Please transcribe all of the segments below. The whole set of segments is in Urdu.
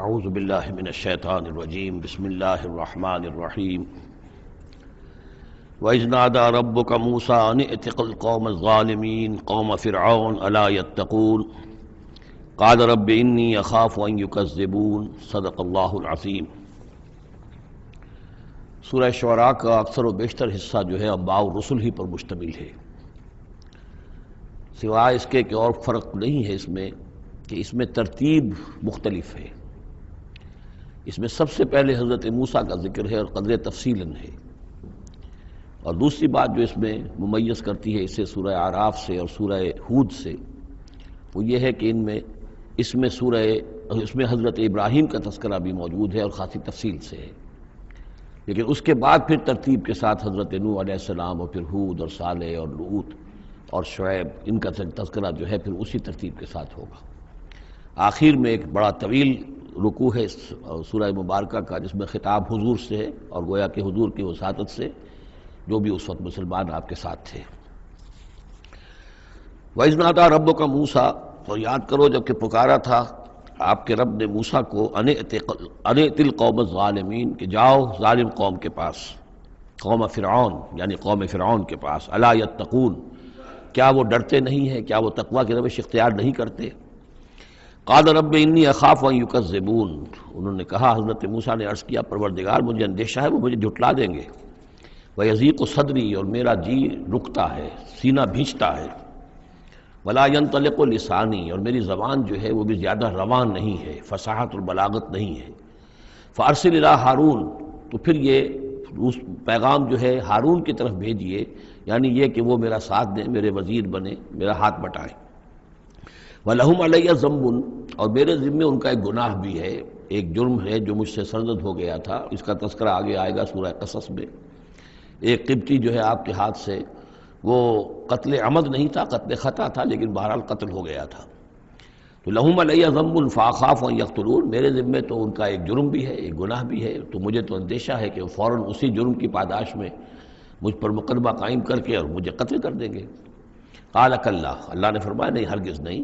اعوذ باللہ من الشیطان الرجیم بسم اللہ الرحمن الرحیم وَإِذْ نَادَى رَبُّكَ مُوسَىٰ أَنِ ائْتِ الْقَوْمَ الظَّالِمِينَ قَوْمَ فِرْعَوْنَ أَلَا يَتَّقُونَ قَالَ رَبِّ إِنِّي أَخَافُ أَن يُكَذِّبُونَ صدق اللہ العظیم۔ سورہ شعراء کا اکثر و بیشتر حصہ جو ہے انباء الرسل ہی پر مشتمل ہے، سوائے اس کے کہ اور فرق نہیں ہے اس میں کہ اس میں ترتیب مختلف ہے۔ اس میں سب سے پہلے حضرت موسیٰ کا ذکر ہے اور قدر تفصیلاً ہے، اور دوسری بات جو اس میں ممیز کرتی ہے اسے سورہ اعراف سے اور سورہ ہود سے، وہ یہ ہے کہ اس میں حضرت ابراہیم کا تذکرہ بھی موجود ہے اور خاصی تفصیل سے ہے، لیکن اس کے بعد پھر ترتیب کے ساتھ حضرت نوح علیہ السلام اور پھر ہود اور صالح اور لوط اور شعیب، ان کا تذکرہ جو ہے پھر اسی ترتیب کے ساتھ ہوگا۔ آخر میں ایک بڑا طویل رکوع ہے سورہ مبارکہ کا، جس میں خطاب حضور سے ہے اور گویا کہ حضور کی وساطت سے جو بھی اس وقت مسلمان آپ کے ساتھ تھے۔ وَإِذْ نَادَىٰ رَبُّكَ مُوسَىٰ، اور یاد کرو جب کہ پکارا تھا آپ کے رب نے موسیٰ کو أَنِ ائْتِ الْقَوْمَ الظَّالِمِينَ، کہ جاؤ ظالم قوم کے پاس، قوم فرعون یعنی قوم فرعون کے پاس، أَلَا يَتَّقُونَ، کیا وہ ڈرتے نہیں ہیں، کیا وہ تقویٰ کی روش اختیار نہیں کرتے؟ قال رب انی اخاف ان یکذبون، انہوں نے کہا، حضرت موسیٰ نے عرض کیا، پروردگار مجھے اندیشہ ہے وہ مجھے جھٹلا دیں گے، ویضیق صدری، اور میرا جی رکتا ہے، سینہ بھینچتا ہے، ولا ینطلق لسانی، اور میری زبان جو ہے وہ بھی زیادہ روان نہیں ہے، فصاحت اور بلاغت نہیں ہے، فارسل الی ہارون، تو پھر یہ پیغام جو ہے ہارون کی طرف بھیجیے، یعنی یہ کہ وہ میرا ساتھ دیں، میرے وزیر بنے، میرا ہاتھ بٹائیں۔ وَلَهُمْ عَلَيَّ ذَنْبٌ، اور میرے ذمے ان کا ایک گناہ بھی ہے، ایک جرم ہے جو مجھ سے سرزد ہو گیا تھا، اس کا تذکرہ آگے آئے گا سورہ قصص میں۔ ایک قبطی جو ہے آپ کے ہاتھ سے، وہ قتل عمد نہیں تھا، قتل خطا تھا، لیکن بہرحال قتل ہو گیا تھا۔ تو لَهُمْ عَلَيَّ ذَنْبٌ فَأَخَافُ أَن يَقْتُلُونِ، میرے ذمے تو ان کا ایک جرم بھی ہے، ایک گناہ بھی ہے، تو مجھے تو اندیشہ ہے کہ وہ فوراً اسی جرم کی پاداش میں مجھ پر مقدمہ قائم کر کے اور مجھے قتل کر دیں گے۔ قال کلا، اللہ نے فرمایا نہیں، ہرگز نہیں،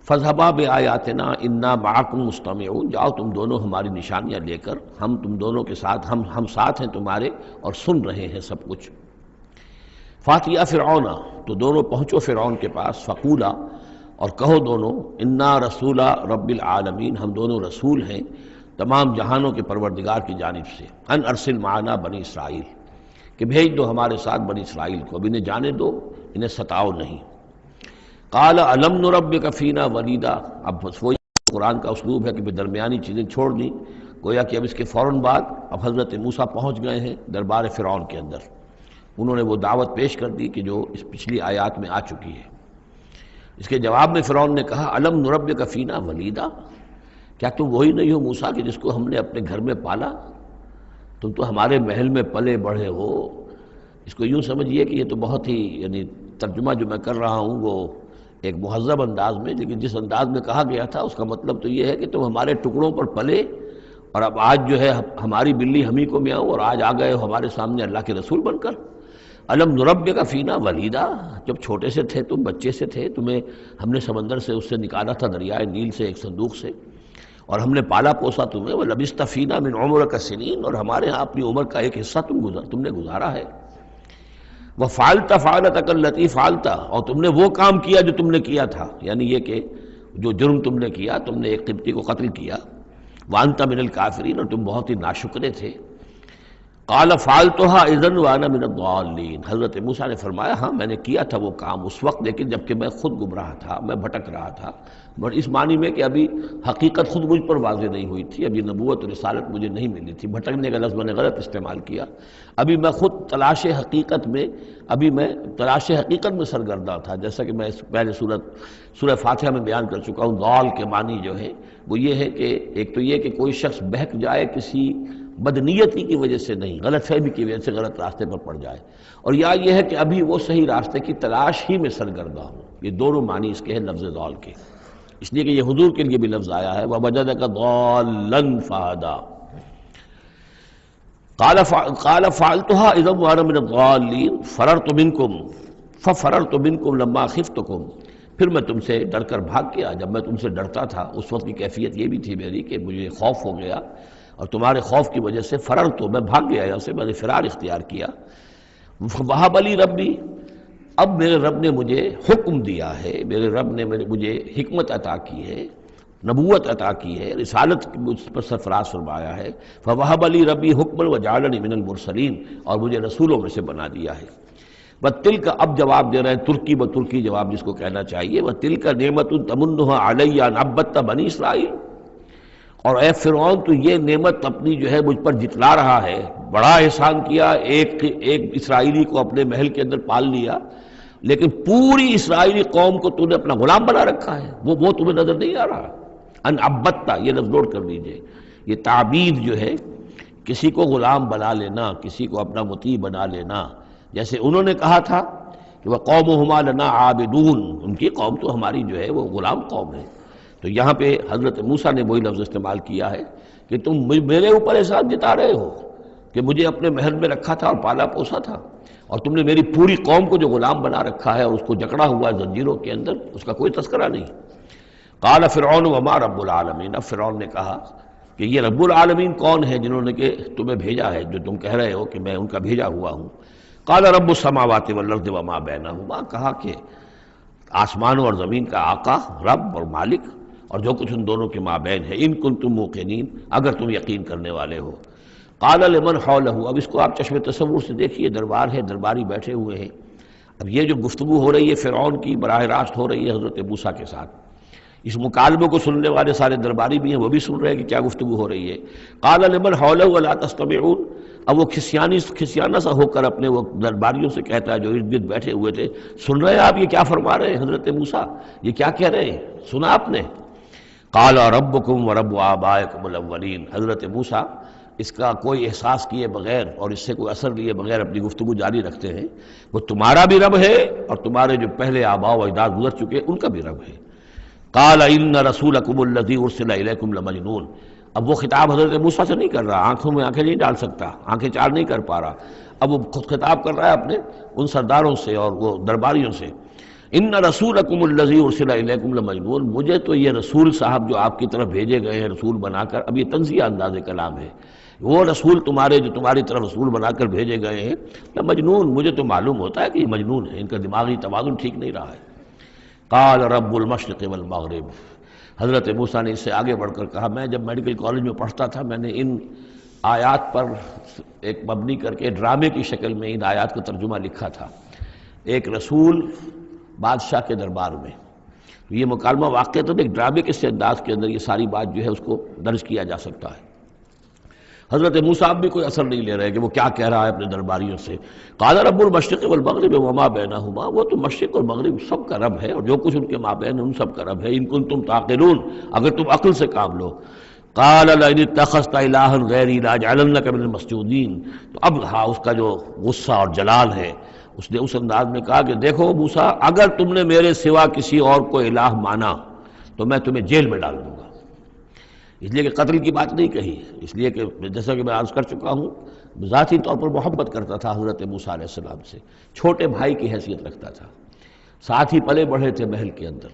فاذهبا بآیاتنا انا معکم مستمعون، جاؤ تم دونوں ہماری نشانیاں لے کر، ہم تم دونوں کے ساتھ، ہم ساتھ ہیں تمہارے اور سن رہے ہیں سب کچھ۔ فاتیا فرعون، تو دونوں پہنچو فرعون کے پاس، فقولا، اور کہو دونوں، انا رسول رب العالمین، ہم دونوں رسول ہیں تمام جہانوں کے پروردگار کی جانب سے، ان ارسل معنا بنی اسرائیل، کہ بھیج دو ہمارے ساتھ بنی اسرائیل کو، اب انہیں جانے دو، انہیں ستاؤ نہیں۔ قال الم نربک فینا ولیدا، اب وہی قرآن کا اسلوب ہے کہ درمیانی چیزیں چھوڑ دیں، گویا کہ اب اس کے فوراً بعد اب حضرت موسیٰ پہنچ گئے ہیں دربار فرعون کے اندر، انہوں نے وہ دعوت پیش کر دی کہ جو اس پچھلی آیات میں آ چکی ہے۔ اس کے جواب میں فرعون نے کہا، الم نربک فینا ولیدا، کیا تم وہی نہیں ہو موسیٰ کہ جس کو ہم نے اپنے گھر میں پالا؟ تم تو ہمارے محل میں پلے بڑھے ہو۔ اس کو یوں سمجھیے کہ یہ تو بہت ہی، یعنی ترجمہ جو میں کر رہا ہوں وہ ایک مہذب انداز میں، لیکن جس انداز میں کہا گیا تھا اس کا مطلب تو یہ ہے کہ تم ہمارے ٹکڑوں پر پلے، اور اب آج جو ہے ہماری بلی ہم ہی کو میاؤں، اور آج آ گئے ہو ہمارے سامنے اللہ کے رسول بن کر۔ الم نربک فینا ولیدا، جب چھوٹے سے تھے تم، بچے سے تھے، تمہیں ہم نے سمندر سے اس سے نکالا تھا، دریائے نیل سے، ایک صندوق سے، اور ہم نے پالا پوسا تمہیں، وَلَبِثْتَ فِينَا مِنْ عُمُرِكَ سِنِينَ، اور ہمارے ہاں اپنی عمر کا ایک حصہ تم نے گزارا ہے۔ وَفَعَلْتَ فَعَلَتَكَ الَّتِي فَعَلْتَ، اور تم نے وہ کام کیا جو تم نے کیا تھا، یعنی یہ کہ جو جرم تم نے کیا، تم نے ایک قبطی کو قتل کیا، وَأَنْتَ مِنَ الْكَافِرِينَ، اور تم بہت ہی ناشکرے تھے۔ قال فعلتها اذا وانا من الضالین، حضرت موسیٰ نے فرمایا ہاں میں نے کیا تھا وہ کام اس وقت، لیکن جبکہ میں خود گمراہ تھا، میں بھٹک رہا تھا، بٹ اس معنی میں کہ ابھی حقیقت خود مجھ پر واضح نہیں ہوئی تھی، ابھی نبوت اور رسالت مجھے نہیں ملی تھی، بھٹکنے کا لفظ میں نے غلط استعمال کیا، ابھی میں خود تلاش حقیقت میں سرگرداں تھا، جیسا کہ میں اس پہلے سورہ فاتحہ میں بیان کر چکا ہوں۔ ضال کے معنی جو ہے وہ یہ ہے کہ ایک تو یہ کہ کوئی شخص بہک جائے کسی بدنیتی کی وجہ سے نہیں، غلط فہمی کی وجہ سے غلط راستے پر پڑ جائے، اور یا یہ ہے کہ ابھی وہ صحیح راستے کی تلاش ہی میں سرگرداں ہوں، یہ دونوں معنی اس کے ہیں لفظ ضال کے، اس لیے کہ یہ حضور کے لیے بھی لفظ آیا ہے وَوَجَدَكَ ضَالًّا فَهَدَىٰ۔ قال فعلتها اذا وانا من الضالين فررت منكم لما خفتكم، پھر میں تم سے ڈر کر بھاگ گیا. جب میں تم سے ڈرتا تھا اس وقت کی کیفیت یہ بھی تھی میری کہ مجھے خوف ہو گیا، اور تمہارے خوف کی وجہ سے فرر تو میں بھاگ گیا یہاں سے، میں نے فرار اختیار کیا. وہب لی ربی، اب میرے رب نے مجھے حکم دیا ہے، میرے رب نے مجھے حکمت عطا کی ہے، نبوت عطا کی ہے، رسالت مجھ پر سرفراز فرمایا ہے. فوہب لی ربی حکما وجعلنی من المرسلین، اور مجھے رسولوں میں سے بنا دیا ہے. وَتِلْكَ، اب جواب دے رہے ہیں ترکی بترکی جواب جس کو کہنا چاہیے. وَتِلْكَ نِعْمَةٌ تَمُنُّهَا عَلَيَّ أَنْ عَبَّدْتَ بَنِي اسرائیل، اور اے فرعون تو یہ نعمت اپنی جو ہے مجھ پر جتلا رہا ہے، بڑا احسان کیا، ایک اسرائیلی کو اپنے محل کے اندر پال لیا، لیکن پوری اسرائیلی قوم کو تو نے اپنا غلام بنا رکھا ہے، وہ تمہیں نظر نہیں آ رہا. ان عبدتا، یہ لفظ نوٹ کر لیجئے، یہ تعبید جو ہے کسی کو غلام بنا لینا، کسی کو اپنا مطیع بنا لینا. جیسے انہوں نے کہا تھا کہ وَقَوْمُهُمَا لَنَا عَابِدُونَ، ان کی قوم تو ہماری جو ہے وہ غلام قوم ہے. تو یہاں پہ حضرت موسیٰ نے وہی لفظ استعمال کیا ہے کہ تم میرے اوپر احسان جتا رہے ہو کہ مجھے اپنے محل میں رکھا تھا اور پالا پوسا تھا، اور تم نے میری پوری قوم کو جو غلام بنا رکھا ہے اور اس کو جکڑا ہوا ہے زنجیروں کے اندر، اس کا کوئی تذکرہ نہیں. قال فرعون وما رب العالمین، اب فرعون نے کہا کہ یہ رب العالمین کون ہے جنہوں نے کہ تمہیں بھیجا ہے، جو تم کہہ رہے ہو کہ میں ان کا بھیجا ہوا ہوں. قال رب السماوات والارض وما بینہما، کہا کہ آسمانوں اور زمین کا آقا، رب اور مالک، اور جو کچھ ان دونوں کے مابین ہے. ان کنتم موقنین، اگر تم یقین کرنے والے ہو. قال لمن حولہ، اب اس کو آپ چشم تصور سے دیکھیے، دربار ہے، درباری بیٹھے ہوئے ہیں. اب یہ جو گفتگو ہو رہی ہے فرعون کی براہ راست ہو رہی ہے حضرت موسیٰ کے ساتھ. اس مکالمے کو سننے والے سارے درباری بھی ہیں، وہ بھی سن رہے ہیں کہ کیا گفتگو ہو رہی ہے. قال لمن حولہ الا تستمعون، اب وہ کھسیانہ سا ہو کر اپنے وہ درباریوں سے کہتا ہے جو ارد گرد بیٹھے ہوئے تھے، سن رہے ہیں آپ یہ کیا فرما رہے ہیں حضرت موسیٰ، یہ کیا کہہ رہے ہیں، سنا آپ نے؟ قال ربکم ورب آبائکم الاولین، حضرت موسیٰ اس کا کوئی احساس کیے بغیر اور اس سے کوئی اثر لیے بغیر اپنی گفتگو جاری رکھتے ہیں. وہ تمہارا بھی رب ہے اور تمہارے جو پہلے آباء و اجداد گزر چکے ان کا بھی رب ہے. قال ان رسولکم الذی ارسل الیکم لمجنون، اب وہ خطاب حضرت موسیٰ سے نہیں کر رہا، آنکھوں میں آنکھیں نہیں ڈال سکتا، آنکھیں چار نہیں کر پا رہا، اب وہ خود خطاب کر رہا ہے اپنے ان سرداروں سے اور وہ درباریوں سے. ان رسولکم الذی ارسل الیکم لمجنون، مجھے تو یہ رسول صاحب جو آپ کی طرف بھیجے گئے ہیں رسول بنا کر، اب یہ تنزیہ انداز کلام ہے، وہ رسول تمہارے جو تمہاری طرف رسول بنا کر بھیجے گئے ہیں مجنون، مجھے تو معلوم ہوتا ہے کہ یہ مجنون ہے، ان کا دماغی توازن ٹھیک نہیں رہا ہے. قال رب المشرق والمغرب، حضرت موسیٰ نے اس سے آگے بڑھ کر کہا میں جب میڈیکل کالج میں پڑھتا تھا میں نے ان آیات پر ایک مبنی کر کے ڈرامے کی شکل میں ان آیات کا ترجمہ لکھا تھا. ایک رسول بادشاہ کے دربار میں، یہ مکالمہ واقع تو ایک ڈرامے کے انداز کے اندر یہ ساری بات جو ہے اس کو درج کیا جا سکتا ہے. حضرت موسیٰ بھی کوئی اثر نہیں لے رہے کہ وہ کیا کہہ رہا ہے اپنے درباریوں سے. قال رب المشرق والمغرب وما بینہما، وہ تو مشرق اور مغرب سب کا رب ہے اور جو کچھ ان کے مابین ہے ان سب کا رب ہے. ان کنتم تعقلون، اگر تم عقل سے کام لو. قال لئن اتخذت الہا غیری لاجعلنک من المسجونین، تو اب ہاں اس کا جو غصہ اور جلال ہے، اس نے اس انداز میں کہا کہ دیکھو موسیٰ، اگر تم نے میرے سوا کسی اور کو الہ مانا تو میں تمہیں جیل میں ڈال دوں گا. اس لیے کہ قتل کی بات نہیں کہی، اس لیے کہ جیسا کہ میں عرض کر چکا ہوں ذاتی طور پر محبت کرتا تھا حضرت موسیٰ علیہ السلام سے، چھوٹے بھائی کی حیثیت رکھتا تھا، ساتھ ہی پلے بڑھے تھے محل کے اندر،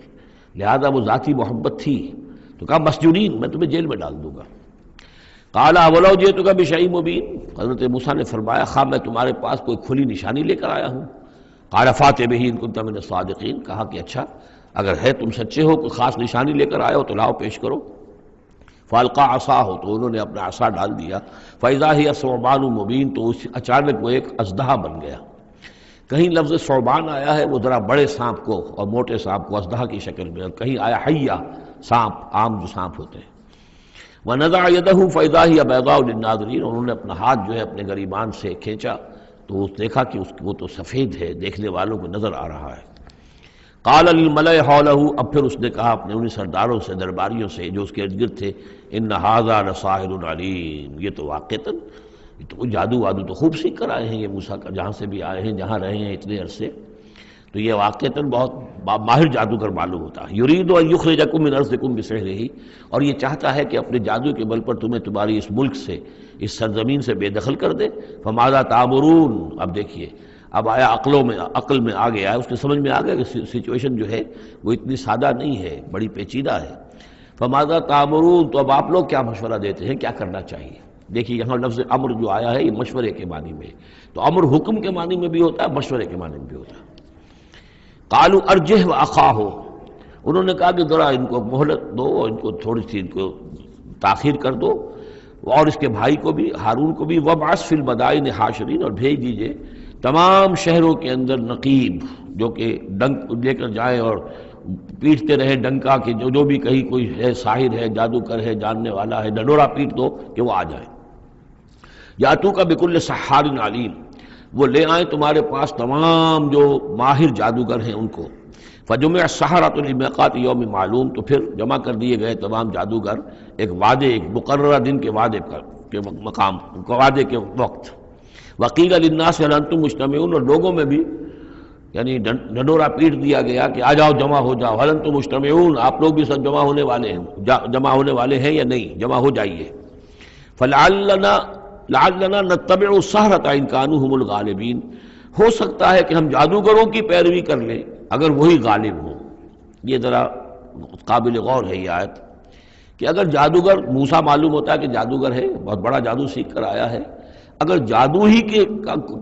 لہذا وہ ذاتی محبت تھی. تو کہا مسجونین، میں تمہیں جیل میں ڈال دوں گا. قال اولو جئتک بشیء مبین، حضرت موسیٰ نے فرمایا خواہ میں تمہارے پاس کوئی کھلی نشانی لے کر آیا ہوں. قال فاتح بہ ان کنت من الصادقین، کہا کہ اچھا اگر ہے تم سچے ہو، کوئی خاص نشانی لے کر آئے ہو تو لاؤ پیش کرو. فالقا عصاہ، تو انہوں نے اپنا عصا ڈال دیا. فاذا ہی ثعبان مبین، تو اچانک وہ ایک اژدہا بن گیا. کہیں لفظ ثعبان آیا ہے وہ ذرا بڑے سانپ کو اور موٹے سانپ کو اژدہا کی شکل میں، اور کہیں آیا حیہ، سانپ، عام جو سانپ ہوتے ہیں. وَنَزَعَ يَدَهُ فَإِذَا هِيَ بَيْضَاءُ لِلنَّاظِرِينَ، انہوں نے اپنا ہاتھ جو ہے اپنے گریبان سے کھینچا تو دیکھا کہ وہ تو سفید ہے، دیکھنے والوں کو نظر آ رہا ہے. قال للملئ حوله، اب پھر اس نے کہا اپنے انہیں سرداروں سے، درباریوں سے جو اس کے ارد گرد تھے، ان ھذا لساحر علیم، یہ تو واقعتاً یہ تو جادو وادو تو خوب سیکھ کر آئے ہیں یہ موسیٰ کا، جہاں سے بھی آئے ہیں، جہاں رہے ہیں اتنے عرصے، تو یہ واقعتاً بہت ماہر جادوگر معلوم ہوتا ہے. یرید ان یخرجکم من ارضکم بسحرہ، اور یہ چاہتا ہے کہ اپنے جادو کے بل پر تمہیں تمہاری اس ملک سے، اس سرزمین سے بے دخل کر دے. فماذا تأمرون، اب دیکھیے اب آیا عقل میں آ گیا ہے، اس کے سمجھ میں آ گیا کہ سچویشن جو ہے وہ اتنی سادہ نہیں ہے، بڑی پیچیدہ ہے۔ فماذا تامرون، تو اب آپ لوگ کیا مشورہ دیتے ہیں، کیا کرنا چاہیے؟ دیکھیے یہاں لفظ امر جو آیا ہے یہ مشورے کے معنی میں، تو امر حکم کے معنی میں بھی ہوتا ہے، مشورے کے معنی میں بھی ہوتا ہے۔ قالوا ارجہ واخاہ، انہوں نے کہا کہ ذرا ان کو مہلت دو، ان کو تھوڑی سی ان کو تاخیر کر دو، اور اس کے بھائی کو بھی، ہارون کو بھی، وابعث فی المدائن حاشرین، اور بھیج دیجئے تمام شہروں کے اندر نقیب جو کہ ڈنک لے کر جائیں اور پیٹتے رہے ڈنکا کہ جو بھی کہیں کوئی ہے ساحر ہے، جادوگر ہے، جاننے والا ہے، ڈنڈورا پیٹ دو کہ وہ آ جائے۔ یاتوک بکل سحار علیم، وہ لے آئیں تمہارے پاس تمام جو ماہر جادوگر ہیں ان کو۔ فجمع السحرۃ لمیقات یوم معلوم، تو پھر جمع کر دیے گئے تمام جادوگر ایک وعدے، ایک مقررہ دن کے وعدے کے مقام، وعدے کے وقت۔ وقیل للناس هل انتم مجتمعون، اور لوگوں میں بھی یعنی ڈنڈورا پیٹ دیا گیا کہ آ جاؤ، جمع ہو جاؤ، هل انتم مجتمعون، آپ لوگ بھی سب جمع ہونے والے ہیں یا نہیں، جمع ہو جائیے۔ لعلنا نتبع السحرۃ ان كانوا هم الغالبین، ہو سکتا ہے کہ ہم جادوگروں کی پیروی کر لیں اگر وہی غالب ہوں۔ یہ ذرا قابل غور ہے یہ آیت کہ اگر جادوگر، موسیٰ معلوم ہوتا ہے کہ جادوگر ہے، بہت بڑا جادو سیکھ کر آیا ہے، اگر جادو ہی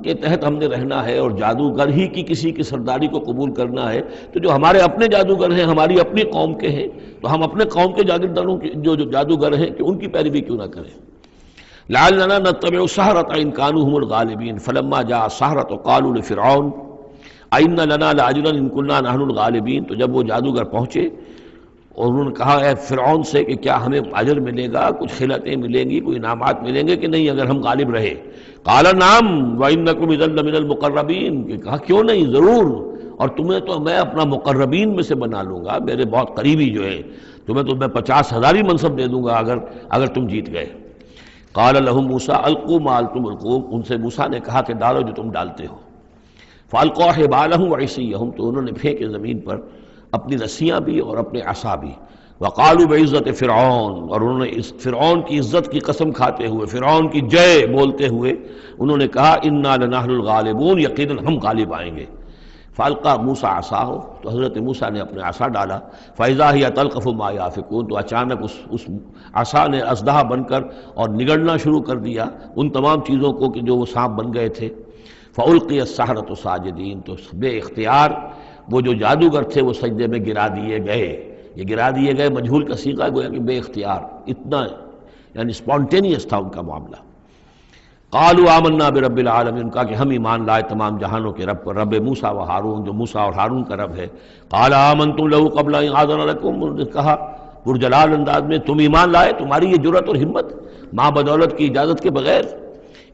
کے تحت ہم نے رہنا ہے اور جادوگر ہی کی کسی کی سرداری کو قبول کرنا ہے، تو جو ہمارے اپنے جادوگر ہیں، ہماری اپنی قوم کے ہیں، تو ہم اپنے قوم کے جاگیرداروں جو جادوگر ہیں کہ ان کی پیروی کیوں نہ کریں۔ لعلنا نتبع السحرۃ ان كانوا هم الغالبین فلما جاء السحرۃ قالوا لفرعون ائن لنا لاجرا ان كنا نحن الغالبین، تو جب وہ جادوگر پہنچے اور انہوں نے کہا اے فرعون سے کہ کیا ہمیں اجر ملے گا، کچھ خلعتیں ملیں گی، کوئی انعامات ملیں گے کہ نہیں اگر ہم غالب رہے؟ قال نعم وانکم اذا لمن المقربین، کہ کہا کیوں نہیں، ضرور، اور تمہیں تو میں اپنا مقربین میں سے بنا لوں گا، میرے بہت قریبی جو ہے، تمہیں تو میں 50,000 منصب دے دوں گا اگر تم جیت گئے۔ قال لهم موسیٰ القوا ما انتم ملقون، ان سے موسیٰ نے کہا کہ ڈالو جو تم ڈالتے ہو۔ فالقوا حبالهم وعصیهم، تو انہوں نے پھینکے زمین پر اپنی رسیاں بھی اور اپنے عصا بھی۔ وقالوا بعزت فرعون، اور انہوں نے اس فرعون کی عزت کی قسم کھاتے ہوئے، فرعون کی جے بولتے ہوئے انہوں نے کہا انا لنحن الغالبون، یقیناً ہم غالب آئیں گے۔ فالقى موسیٰ عصاہ، تو حضرت موسیٰ نے اپنے عصا ڈالا، فاذا هي تلقف ما يافكون، تو اچانک اس عصا نے اسدحہ بن کر اور نگڑنا شروع کر دیا ان تمام چیزوں کو کہ جو وہ سانپ بن گئے تھے۔ فالقی السحرۃ ساجدین، تو بے اختیار وہ جو جادوگر تھے وہ سجدے میں گرا دیے گئے۔ یہ گرا دیے گئے مجہول کا صیغہ گویا کہ بے اختیار، اتنا یعنی اسپونٹینیس تھا ان کا معاملہ۔ قالوا آمنا برب العالمین، کہا کہ ہم ایمان لائے تمام جہانوں کے رب پر، رب موسیٰ و ہارون، جو موسیٰ اور ہارون کا رب ہے۔ قال آمنتم له قبل ان آذن لكم، انہوں نے کہا پرجلال انداز میں تم ایمان لائے، تمہاری یہ جرأت اور ہمت ماں بدولت کی اجازت کے بغیر۔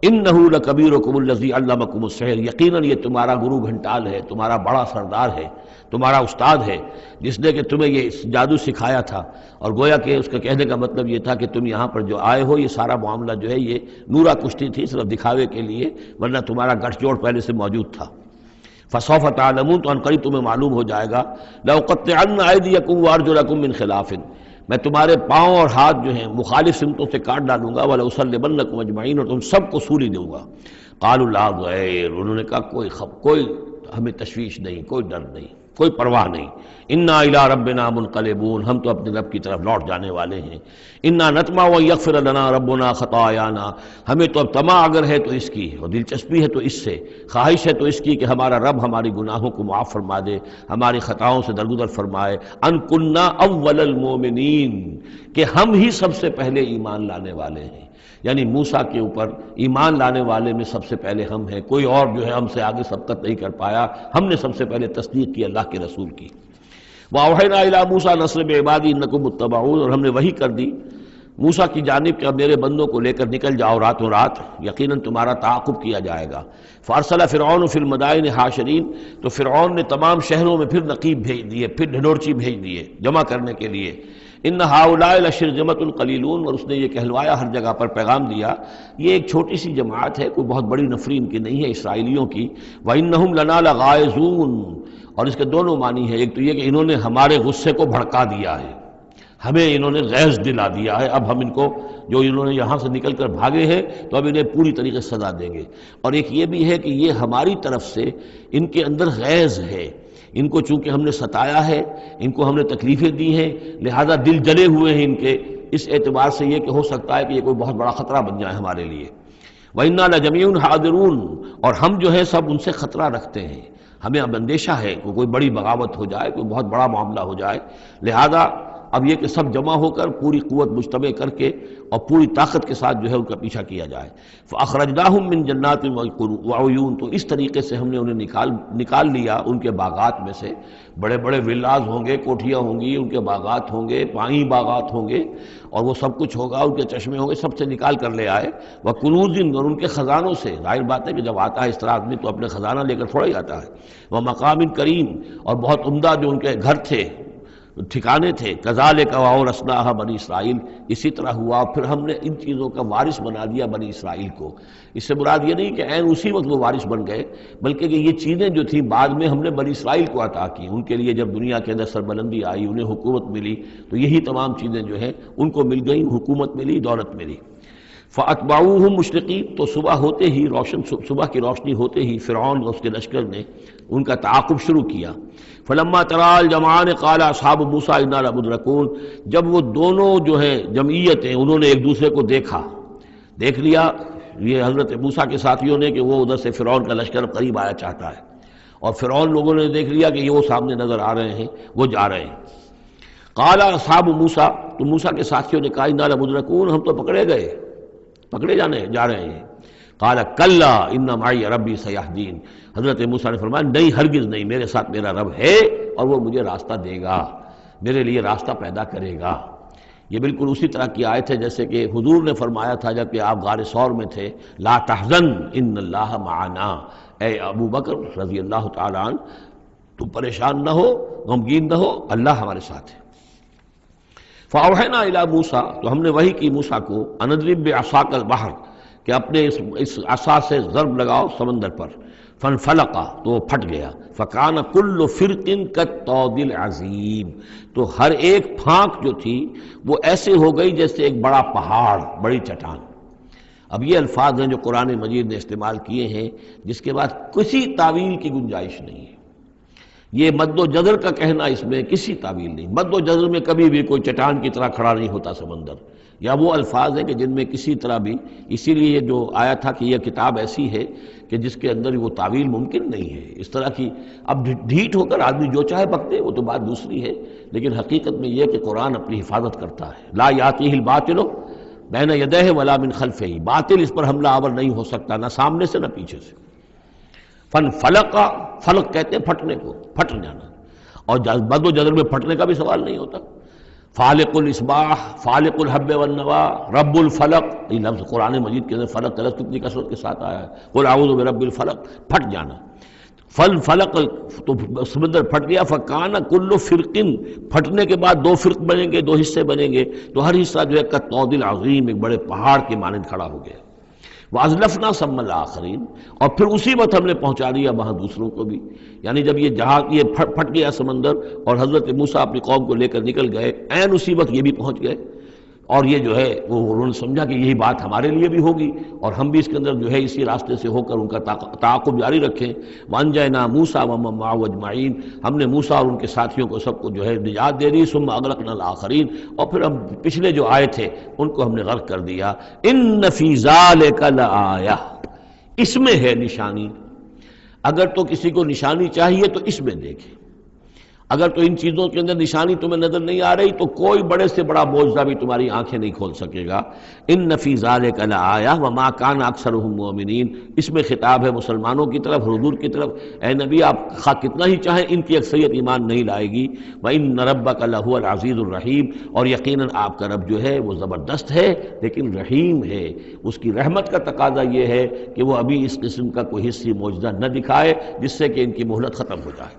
انہ لکبیرکم الذی علمکم السحر، یقیناً یہ تمہارا گرو گھنٹال ہے، تمہارا بڑا سردار ہے، تمہارا استاد ہے، جس نے کہ تمہیں یہ جادو سکھایا تھا۔ اور گویا کہ اس کا کہنے کا مطلب یہ تھا کہ تم یہاں پر جو آئے ہو یہ سارا معاملہ جو ہے یہ نورا کشتی تھی، صرف دکھاوے کے لیے، ورنہ تمہارا گٹھ جوڑ پہلے سے موجود تھا۔ فسوف تعلمون، تو ان قریب تمہیں معلوم ہو جائے گا، لأقطعن ایدیکم وارجلکم من خلاف، میں تمہارے پاؤں اور ہاتھ جو ہیں مخالف سمتوں سے کاٹ ڈالوں گا، وَلَأُصَلِّبَنَّكُمْ أَجْمَعِينَ، اور تم سب کو سولی دوں گا۔ قالوا لا ضیر، انہوں نے کہا کوئی ہمیں تشویش نہیں، کوئی ڈر نہیں، کوئی پرواہ نہیں۔ انا الی ربنا منقلبون، ہم تو اپنے رب کی طرف لوٹ جانے والے ہیں۔ انا نطمع ان یغفر لنا ربنا خطایانا، ہمیں تو اب طمع اگر ہے تو اس کی، اور دلچسپی ہے تو اس سے، خواہش ہے تو اس کی کہ ہمارا رب ہماری گناہوں کو معاف فرما دے، ہماری خطاؤں سے درگزر فرمائے۔ ان کنا اول المؤمنین، کہ ہم ہی سب سے پہلے ایمان لانے والے ہیں، یعنی موسیٰ کے اوپر ایمان لانے والے میں سب سے پہلے ہم ہیں، کوئی اور جو ہے ہم سے آگے سبقت نہیں کر پایا، ہم نے سب سے پہلے تصدیق کی اللہ کے رسول کی۔ وَأَوْحَيْنَا إِلَىٰ مُوسَىٰ نَصْرِ بِعِبَادِي إِنَّكُمْ مُتَّبَعُونَ، اور ہم نے وحی کر دی موسیٰ کی جانب کہ اب میرے بندوں کو لے کر نکل جاؤ راتوں رات، یقیناً تمہارا تعاقب کیا جائے گا۔ فَأَرْسَلَ فِرْعَوْنُ فِي الْمَدَائِنِ حَاشِرِينَ، تو فرعون نے تمام شہروں میں پھر نقیب بھیج دیے، پھر ڈھنڈورچی بھیج دیے جمع کرنے کے لیے۔ ان ہؤلاء لشرذمۃ قلیلون، اور اس نے یہ کہلوایا ہر جگہ پر پیغام دیا یہ ایک چھوٹی سی جماعت ہے، کوئی بہت بڑی نفری ان کی نہیں ہے اسرائیلیوں کی۔ وَإِنَّهُمْ لَنَا لَغَائِظُونَ، اور اس کے دونوں معنی ہیں، ایک تو یہ کہ انہوں نے ہمارے غصے کو بھڑکا دیا ہے، ہمیں انہوں نے غیظ دلا دیا ہے، اب ہم ان کو جو انہوں نے یہاں سے نکل کر بھاگے ہیں تو اب انہیں پوری طریقے سے سزا دیں گے۔ اور ایک یہ بھی ہے کہ یہ ہماری طرف سے ان کے اندر غیظ ہے، ان کو چونکہ ہم نے ستایا ہے، ان کو ہم نے تکلیفیں دی ہیں، لہذا دل جلے ہوئے ہیں ان کے، اس اعتبار سے یہ کہ ہو سکتا ہے کہ یہ کوئی بہت بڑا خطرہ بن جائے ہمارے لیے۔ وَإِنَّا لَجَمِيعٌ حَاذِرُونَ، اور ہم جو ہے سب ان سے خطرہ رکھتے ہیں، ہمیں اب اندیشہ ہے کہ کوئی بڑی بغاوت ہو جائے، کوئی بہت بڑا معاملہ ہو جائے، لہذا اب یہ کہ سب جمع ہو کر پوری قوت مجتمع کر کے اور پوری طاقت کے ساتھ جو ہے ان کا پیچھا کیا جائے۔ فَأَخْرَجْنَاهُم مِّن جَنَّاتٍ وَعُيُونٍ، تو اس طریقے سے ہم نے انہیں نکال لیا ان کے باغات میں سے، بڑے بڑے ولاز ہوں گے، کوٹھیاں ہوں گی، ان کے باغات ہوں گے، پانی باغات ہوں گے، اور وہ سب کچھ ہوگا، ان کے چشمے ہوں گے، سب سے نکال کر لے آئے۔ وَكُنُوزٍ، اور ان کے خزانوں سے، ظاہر بات ہے کہ جب آتا ہے اس طرح آدمی تو اپنے خزانہ لے کر تھوڑا ہی آتا ہے۔ وَمَقَامٍ کریم، اور بہت عمدہ جو ان کے گھر تھے، ٹھکانے تھے۔ کذالک وَأَوْرَثْنَاهَا بنی اسرائیل، اسی طرح ہوا پھر ہم نے ان چیزوں کا وارث بنا دیا بنی اسرائیل کو۔ اس سے مراد یہ نہیں کہ عین اسی وقت وہ وارث بن گئے، بلکہ کہ یہ چیزیں جو تھیں بعد میں ہم نے بنی اسرائیل کو عطا کی، ان کے لیے جب دنیا کے اندر سربلندی آئی، انہیں حکومت ملی، تو یہی تمام چیزیں جو ہیں ان کو مل گئیں، حکومت ملی، دولت ملی۔ فَأَتْبَعُوهُم مُشْرِقِينَ، تو صبح ہوتے ہی صبح کی روشنی ہوتے ہی فرعون اور اس کے لشکر نے ان کا تعاقب شروع کیا۔ فلما ترى الجمعان قال اصحاب موسیٰ انا لمدرکون، جب وہ دونوں جو ہیں جمعیتیں انہوں نے ایک دوسرے کو دیکھ لیا، یہ حضرت موسیٰ کے ساتھیوں نے کہ وہ ادھر سے فرعون کا لشکر قریب آیا چاہتا ہے، اور فرعون لوگوں نے دیکھ لیا کہ یہ وہ سامنے نظر آ رہے ہیں، وہ جا رہے ہیں۔ قال اصحاب موسیٰ، تو موسیٰ کے ساتھیوں نے کہا انا لمدرکون، ہم تو پکڑے جا رہے ہیں۔ قال کلا ان معی ربی سیہدین، حضرت موسیٰ نے فرمایا نہیں، ہرگز نہیں، میرے ساتھ میرا رب ہے اور وہ مجھے راستہ دے گا، میرے لیے راستہ پیدا کرے گا۔ یہ بالکل اسی طرح کی آیت ہے جیسے کہ حضور نے فرمایا تھا جب کہ آپ غار ثور میں تھے، لا تحزن ان اللہ معنا، اے ابو بکر رضی اللہ تعالیٰ عنہ تم پریشان نہ ہو، غمگین نہ ہو، اللہ ہمارے ساتھ ہے۔ فاوحینا الی موسیٰ، تو ہم نے وحی کی موسیٰ کو، ان اضرب بعصاک البحر، کہ اپنے اس عصا سے ضرب لگاؤ سمندر پر، فانفلق، تو وہ پھٹ گیا، فکان کل فرق کالطود العظیم، تو ہر ایک پھانک جو تھی وہ ایسے ہو گئی جیسے ایک بڑا پہاڑ، بڑی چٹان۔ اب یہ الفاظ ہیں جو قرآن مجید نے استعمال کیے ہیں جس کے بعد کسی تعویل کی گنجائش نہیں ہے۔ یہ مد و جزر کا کہنا، اس میں کسی تعویل نہیں، مد و جزر میں کبھی بھی کوئی چٹان کی طرح کھڑا نہیں ہوتا سمندر، یا وہ الفاظ ہیں کہ جن میں کسی طرح بھی، اسی لیے یہ جو آیا تھا کہ یہ کتاب ایسی ہے کہ جس کے اندر وہ تعویل ممکن نہیں ہے اس طرح کی۔ اب ڈھیٹ ہو کر آدمی جو چاہے بکتے وہ تو بات دوسری ہے، لیکن حقیقت میں یہ کہ قرآن اپنی حفاظت کرتا ہے۔ لا یاتیہ الباطل بین یدیہ ولا من خلفہ، باطل اس پر حملہ آور نہیں ہو سکتا، نہ سامنے سے نہ پیچھے سے۔ فلق، فلق کہتے ہیں پھٹنے کو، پھٹ جانا، اور مد و جزر میں پھٹنے کا بھی سوال نہیں ہوتا۔ فالق الاصباح، فالق الحب والنوا، رب الفلق، یہ لفظ قرآن مجید کے اندر فلق کا لفظ کتنی کثرت کے ساتھ آیا ہے، قل اعوذ برب الفلق، پھٹ جانا۔ فلق، تو سمندر پھٹ گیا، فکان کل فرق، پھٹنے کے بعد دو فرق بنیں گے، دو حصے بنیں گے، تو ہر حصہ جو ہے کالطود العظیم، ایک بڑے پہاڑ کے مانند کھڑا ہو گیا۔ وَأَزْلَفْنَا ثَمَّ الْآخَرِينَ، اور پھر اسی وقت ہم نے پہنچا دیا وہاں دوسروں کو بھی، یعنی جب یہ جہاز یہ پھٹ گیا سمندر اور حضرت موسیٰ اپنی قوم کو لے کر نکل گئے، عین اسی وقت یہ بھی پہنچ گئے، اور یہ جو ہے وہ انہوں نے سمجھا کہ یہی بات ہمارے لیے بھی ہوگی اور ہم بھی اس کے اندر جو ہے اسی راستے سے ہو کر ان کا تعاقب جاری رکھیں۔ وَأَنْجَيْنَا مُوسَىٰ وَمَن مَّعَهُ أَجْمَعِينَ، ہم نے موسیٰ اور ان کے ساتھیوں کو سب کو جو ہے نجات دے دی۔ ثُمَّ أَغْرَقْنَا الْآخَرِينَ، اور پھر ہم پچھلے جو آئے تھے ان کو ہم نے غرق کر دیا۔ إِنَّ فِي ذَلِكَ لَآيَةً، اس میں ہے نشانی، اگر تو کسی کو نشانی چاہیے تو اس میں دیکھیں، اگر تو ان چیزوں کے اندر نشانی تمہیں نظر نہیں آ رہی تو کوئی بڑے سے بڑا معجزہ بھی تمہاری آنکھیں نہیں کھول سکے گا۔ ان فی ذلک لآیہ وما کان اکثرهم مؤمنین، اس میں خطاب ہے مسلمانوں کی طرف، حضور کی طرف، اے نبی آپ خواہ کتنا ہی چاہیں ان کی اکثریت ایمان نہیں لائے گی۔ وان ربک لہو العزیز الرحیم، اور یقیناً آپ کا رب جو ہے وہ زبردست ہے لیکن رحیم ہے، اس کی رحمت کا تقاضا یہ ہے کہ وہ ابھی اس قسم کا کوئی حصی معجزہ نہ دکھائے جس سے کہ ان کی مہلت ختم ہو جائے۔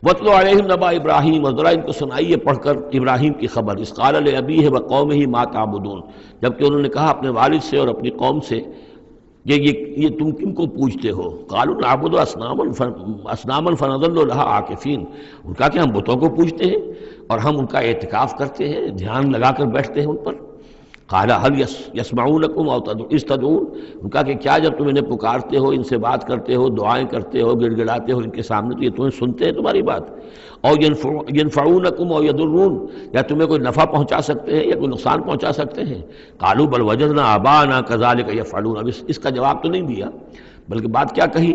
وَاتْلُ عَلَيْهِمْ نَبَأَ ابراہیم، اور ذرا ان کو سنائیے پڑھ کر ابراہیم کی خبر۔ اذ قَالَ لِأَبِيهِ وَقَوْمِهِ مَا تَعْبُدُونَ، جبکہ انہوں نے کہا اپنے والد سے اور اپنی قوم سے یہ تم کن کو پوجتے ہو؟ قالوا نعبد اصناما فنظل لها عاکفین، ان کا کہ ہم بتوں کو پوجتے ہیں اور ہم ان کا اعتکاف کرتے ہیں، دھیان لگا کر بیٹھتے ہیں ان پر۔ قال هل يسمعونكم او اذ تدعون، ان کا کہ کیا جب تم انہیں پکارتے ہو، ان سے بات کرتے ہو، دعائیں کرتے ہو، گڑ گڑاتے ہو ان کے سامنے، تو یہ تمہیں سنتے ہیں تمہاری بات؟ او ينفعونكم او يضرون، یا تمہیں کوئی نفع پہنچا سکتے ہیں یا کوئی نقصان پہنچا سکتے ہیں؟ قالوا بل وجدنا آباءنا كذلك يفعلون، اب اس کا جواب تو نہیں دیا، بلکہ بات کیا کہی،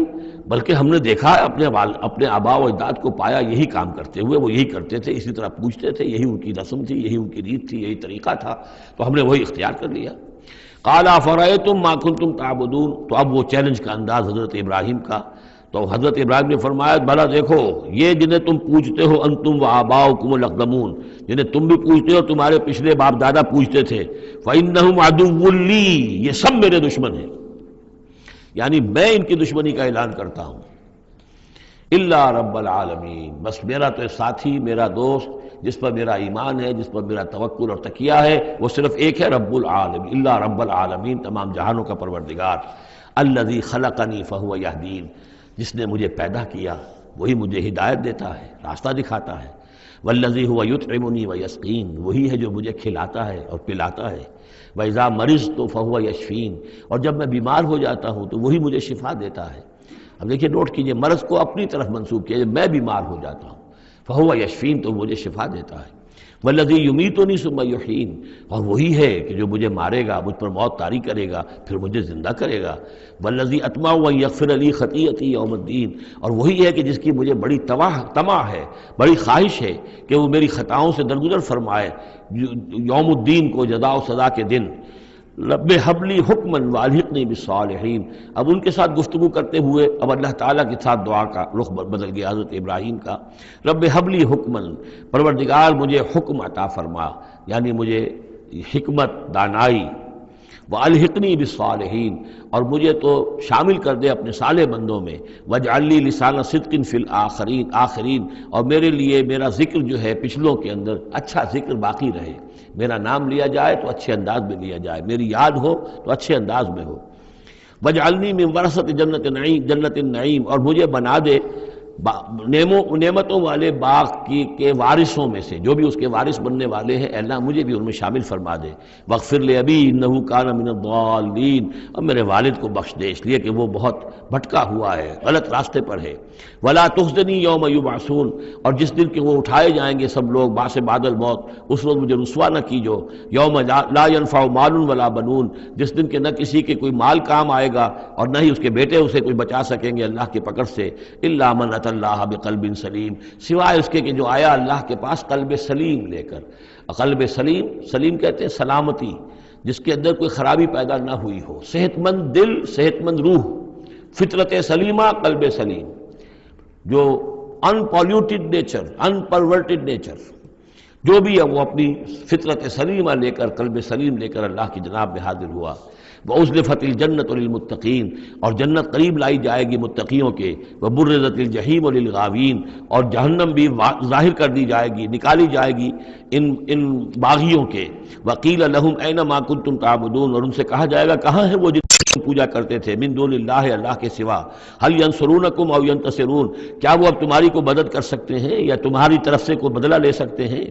بلکہ ہم نے دیکھا اپنے آباء و اجداد کو پایا یہی کام کرتے ہوئے، وہ یہی کرتے تھے، اسی طرح پوچھتے تھے، یہی ان کی رسم تھی، یہی ان کی ریت تھی، یہی طریقہ تھا، تو ہم نے وہی اختیار کر لیا۔ قال افرأیتم ما کنتم تعبدون، تو اب وہ چیلنج کا انداز حضرت ابراہیم کا، تو حضرت ابراہیم نے فرمایا بھلا دیکھو، یہ جنہیں تم پوجتے ہو، انتم و آباؤکم الاقدمون، جنہیں تم بھی پوجتے ہو، تمہارے پچھلے باپ دادا پوجتے تھے، فإنہم عدو لی، یہ سب میرے دشمن ہیں، یعنی میں ان کی دشمنی کا اعلان کرتا ہوں۔ الا رب العالمین، بس میرا تو ساتھی، میرا دوست، جس پر میرا ایمان ہے، جس پر میرا توکل اور تکیہ ہے، وہ صرف ایک ہے، رب العالمین، الا رب العالمین، تمام جہانوں کا پروردگار، الذی خلقنی فہو یہدین، جس نے مجھے پیدا کیا وہی مجھے ہدایت دیتا ہے، راستہ دکھاتا ہے، والذی هو یطعمنی ویسقین، وہی ہے جو مجھے کھلاتا ہے اور پلاتا ہے، وَإِذَا مَرِضْتُ فَهُوَ يَشْفِينِ، اور جب میں بیمار ہو جاتا ہوں تو وہی مجھے شفا دیتا ہے۔ اب دیکھیے نوٹ کیجئے، مرض کو اپنی طرف منسوب کیا، میں بیمار ہو جاتا ہوں، فَهُوَ يَشْفِينِ، تو مجھے شفا دیتا ہے، وَالَّذِي يُمِيتُنِي ثُمَّ يُحْيِينِ، اور وہی ہے کہ جو مجھے مارے گا، مجھ پر موت طاری کرے گا، پھر مجھے زندہ کرے گا، وَالَّذِي أَطْمَعُ أَن يَغْفِرَ لِي خَطِيئَتِي يَوْمَ الدِّينِ، اور وہی ہے کہ جس کی مجھے بڑی طمع ہے، بڑی خواہش ہے کہ وہ میری خطاؤں سے درگزر فرمائے یوم الدین کو، جزا و سزا کے دن۔ رب حب لی حکما والحقنی بالصالحین، اب ان کے ساتھ گفتگو کرتے ہوئے اب اللہ تعالیٰ کے ساتھ دعا کا رخ بدل گیا حضرت ابراہیم کا۔ رب حب لی حکما، پروردگار مجھے حکم عطا فرما، یعنی مجھے حکمت، دانائی، والحقنی بالصالحین، اور مجھے تو شامل کر دے اپنے صالح بندوں میں، واجعل لی لسان صدق فی الآخرین، اور میرے لیے میرا ذکر جو ہے پچھلوں کے اندر اچھا ذکر باقی رہے، میرا نام لیا جائے تو اچھے انداز میں لیا جائے، میری یاد ہو تو اچھے انداز میں ہو۔ واجعلنی من ورثۃ جنت النعیم، اور مجھے بنا دے نعمتوں والے باغ کے وارثوں میں سے، جو بھی اس کے وارث بننے والے ہیں، اے اللہ مجھے بھی ان میں شامل فرما دے۔ واغفر لأبی انہ کان من الضالین، اور میرے والد کو بخش دے، اس لیے کہ وہ بہت بھٹکا ہوا ہے، غلط راستے پر ہے۔ ولا تخزنی یوم یبعثون، اور جس دن کہ وہ اٹھائے جائیں گے سب لوگ بعد بعد الموت، اس روز مجھے رسوا نہ کیجو۔ یوم لا ینفع مال ولا بنون، جس دن کہ نہ کسی کے کوئی مال کام آئے گا اور نہ ہی اس کے بیٹے اسے کوئی بچا سکیں گے اللہ کی پکڑ سے، الا من اتى اللہ بقلب سلیم، سوائے اس کے کہ جو آیا اللہ کے پاس قلب سلیم لے کر۔ قلب سلیم، سلیم کہتے ہیں سلامتی، جس کے اندر کوئی خرابی پیدا نہ ہوئی ہو، صحت مند دل، صحت مند روح، فطرت سلیمہ، قلب سلیم، جو ان پالیوٹیڈ نیچر، ان پرورٹیڈ نیچر، جو بھی ہے وہ اپنی فطرت سلیمہ لے کر، قلب سلیم لے کر اللہ کی جناب میں حاضر ہوا۔ وَأُزْلِفَتِ الْجَنَّةُ لِلْمُتَّقِينَ، اور جنت قریب لائی جائے گی متقیوں کے، وَبُرِّزَتِ الْجَحِيمُ لِلْغَاوِينَ، اور جہنم بھی ظاہر کر دی جائے گی، نکالی جائے گی ان باغیوں کے۔ وَقِيلَ لَهُمْ أَيْنَ مَا كُنتُمْ تَعْبُدُونَ، اور ان سے کہا جائے گا کہاں ہے وہ جن کو پوجا کرتے تھے، من دون اللہ، اللہ کے سوا، هل ينصرونكم او ينتصرون، کیا وہ اب تمہاری کو مدد کر سکتے ہیں یا تمہاری طرف سے کوئی بدلہ لے سکتے ہیں؟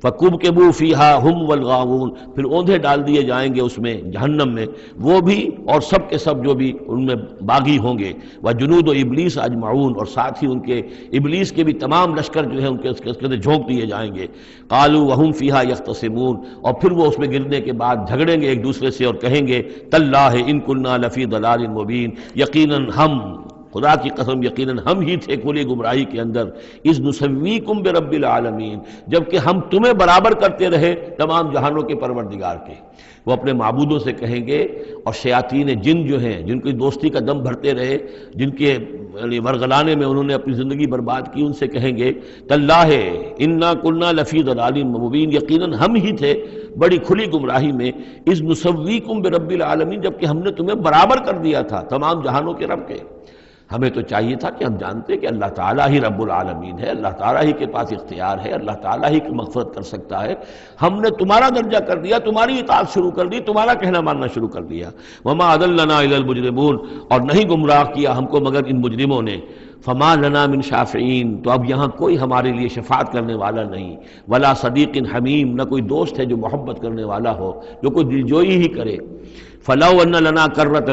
فَكُبْكِبُوا فِيهَا هُمْ وَالْغَاوُونَ، پھر اوندھے ڈال دیے جائیں گے اس میں، جہنم میں، وہ بھی اور سب کے سب جو بھی ان میں باغی ہوں گے۔ وَجُنُودُ إِبْلِيسَ أَجْمَعُونَ، اور ساتھ ہی ان کے ابلیس کے بھی تمام لشکر جو ہیں ان کے اس کے اندر جھونک دیے جائیں گے۔ قَالُوا وَهُمْ فِيهَا يَخْتَصِمُونَ، اور پھر وہ اس میں گرنے کے بعد جھگڑیں گے ایک دوسرے سے اور کہیں گے تَاللَّهِ إِن كُنَّا لَفِي ضَلَالٍ مُبِينٍ، یقیناً ہم، خدا کی قسم یقیناً ہم ہی تھے کھلی گمراہی کے اندر، اذ نسویکم برب العالمین، جبکہ ہم تمہیں برابر کرتے رہے تمام جہانوں کے پروردگار کے۔ وہ اپنے معبودوں سے کہیں گے، اور شیاطین جن جو ہیں، جن کی دوستی کا دم بھرتے رہے، جن کے ورغلانے میں انہوں نے اپنی زندگی برباد کی، ان سے کہیں گے تاللہ انا کنا لفی ضلال مبین، یقیناً ہم ہی تھے بڑی کھلی گمراہی میں، اذ نسویکم برب العالمین، جبکہ ہم نے تمہیں برابر کر دیا تھا تمام جہانوں کے رب کے۔ ہمیں تو چاہیے تھا کہ ہم جانتے کہ اللہ تعالیٰ ہی رب العالمین ہے، اللہ تعالیٰ ہی کے پاس اختیار ہے، اللہ تعالیٰ ہی کی مغفرت کر سکتا ہے۔ ہم نے تمہارا درجہ کر دیا، تمہاری اطاعت شروع کر دی، تمہارا کہنا ماننا شروع کر دیا۔ وما اضلنا الا المجرمون، اور نہیں گمراہ کیا ہم کو مگر ان مجرموں نے۔ فما لنا من شافعین، تو اب یہاں کوئی ہمارے لیے شفاعت کرنے والا نہیں، ولا صدیق حمیم، نہ کوئی دوست ہے جو محبت کرنے والا ہو، جو کوئی دلجوئی ہی کرے۔ فلو ان لنا کرۃ،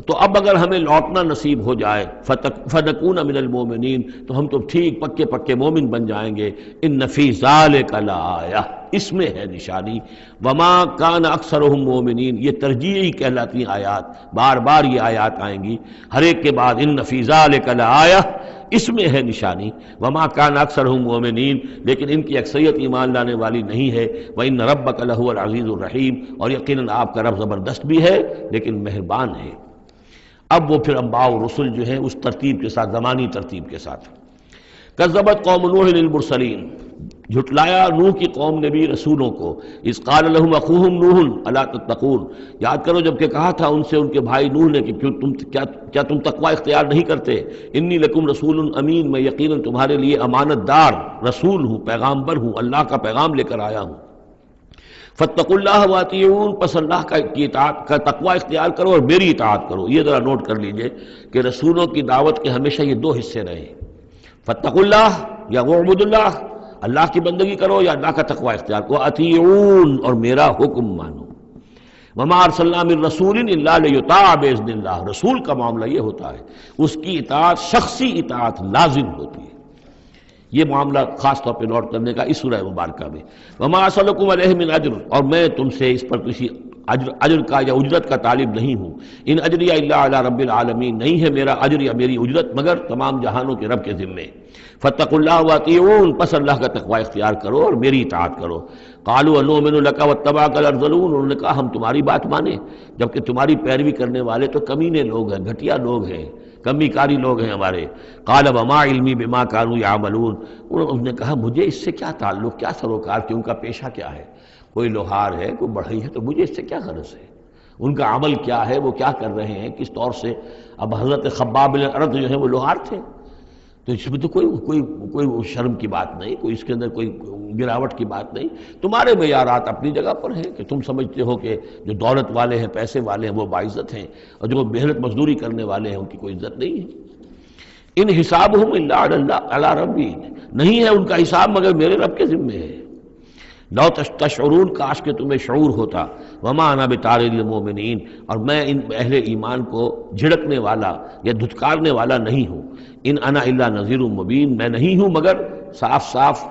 تو اب اگر ہمیں لوٹنا نصیب ہو جائے، فنکون من المؤمنین، تو ہم تو ٹھیک پکے پکے مومن بن جائیں گے۔ ان فی ذلک لآیہ، اس میں ہے نشانی۔ وما کان اکثرہم مومنین، یہ ترجیحی کہلاتی ہیں آیات، بار بار یہ آیات آئیں گی ہر ایک کے بعد، ان فی ذلک لآیہ، اس میں ہے نشانی۔ وما کان اکثرہم مومنین، لیکن ان کی اکثریت ایمان لانے والی نہیں ہے۔ وان ربک لہو العزیز الرحیم، اور یقیناً آپ کا رب زبردست بھی ہے لیکن مہربان ہے۔ اب وہ پھر انبیاء و رسل جو ہیں اس ترتیب کے ساتھ، زمانی ترتیب کے ساتھ۔ کذبت قوم نوح المرسلین، جھٹلایا نوح کی قوم نے بھی رسولوں کو۔ اذ قال لهم اخوهم نوح الا تتقون، یاد کرو جب کہ کہا تھا ان سے ان کے بھائی نوح نے کہ کیا تم تقوی اختیار نہیں کرتے؟ انی لکم رسول امین، میں یقیناً تمہارے لیے امانت دار رسول ہوں، پیغامبر ہوں، اللہ کا پیغام لے کر آیا ہوں۔ فاتقوا اللہ واطیعون، پس اللہ کی اطاعت کا تقوی اختیار کرو اور میری اطاعت کرو۔ یہ ذرا نوٹ کر لیجئے کہ رسولوں کی دعوت کے ہمیشہ یہ دو حصے رہے ہیں، فاتقوا اللہ یا وعبدوا اللہ، اللہ کی بندگی کرو یا اللہ کا تقوی اختیار کرو، اطیعون، اور میرا حکم مانو۔ وما ارسلنا من رسول الا لیطاع باذن اللہ، رسول کا معاملہ یہ ہوتا ہے، اس کی اطاعت شخصی اطاعت لازم ہوتی ہے۔ یہ معاملہ خاص طور پہ نوٹ کرنے کا اس سورہ مبارکہ میں۔ وما اسألکم علیہ من اجر، اور میں تم سے اس پر کسی اجر کا یا اجرت کا طالب نہیں ہوں۔ ان اجریہ الا علی رب العالمین، نہیں ہے میرا اجر یا میری اجرت مگر تمام جہانوں کے رب کے ذمے۔ فاتقوا اللہ واطیعون، پس اللہ کا تقوی اختیار کرو اور میری اطاعت کرو۔ قالوا انؤمن لک واتبعک الارذلون، انہوں نے کہا ہم تمہاری بات مانیں جبکہ تمہاری پیروی کرنے والے تو کمینے لوگ ہیں، گھٹیا لوگ ہیں، کمی کاری لوگ ہیں ہمارے۔ قال وما علمی بما كانوا يعملون، انہوں نے کہا مجھے اس سے کیا تعلق، کیا سروکار، کہ ان کا پیشہ کیا ہے، کوئی لوہار ہے، کوئی بڑھئی ہے، تو مجھے اس سے کیا غرض ہے، ان کا عمل کیا ہے، وہ کیا کر رہے ہیں، کس طور سے۔ اب حضرت خباب بن الارت جو ہیں وہ لوہار تھے، تو اس میں تو کوئی شرم کی بات نہیں، کوئی اس کے اندر کوئی گراوٹ کی بات نہیں۔ تمہارے معیارات اپنی جگہ پر ہیں کہ تم سمجھتے ہو کہ جو دولت والے ہیں، پیسے والے ہیں، وہ باعزت ہیں، اور جو محنت مزدوری کرنے والے ہیں ان کی کوئی عزت نہیں ہے۔ ان حسابہم الا علی ربی، نہیں ہے ان کا حساب مگر میرے رب کے ذمے ہے۔ لو تشعرون، کاش کہ تمہیں شعور ہوتا۔ وما انا بطارد المؤمنین، اور میں ان اہل ایمان کو جھڑکنے والا یا دھتکارنے والا نہیں ہوں۔ ان انا الا نذیر مبین، میں نہیں ہوں مگر صاف صاف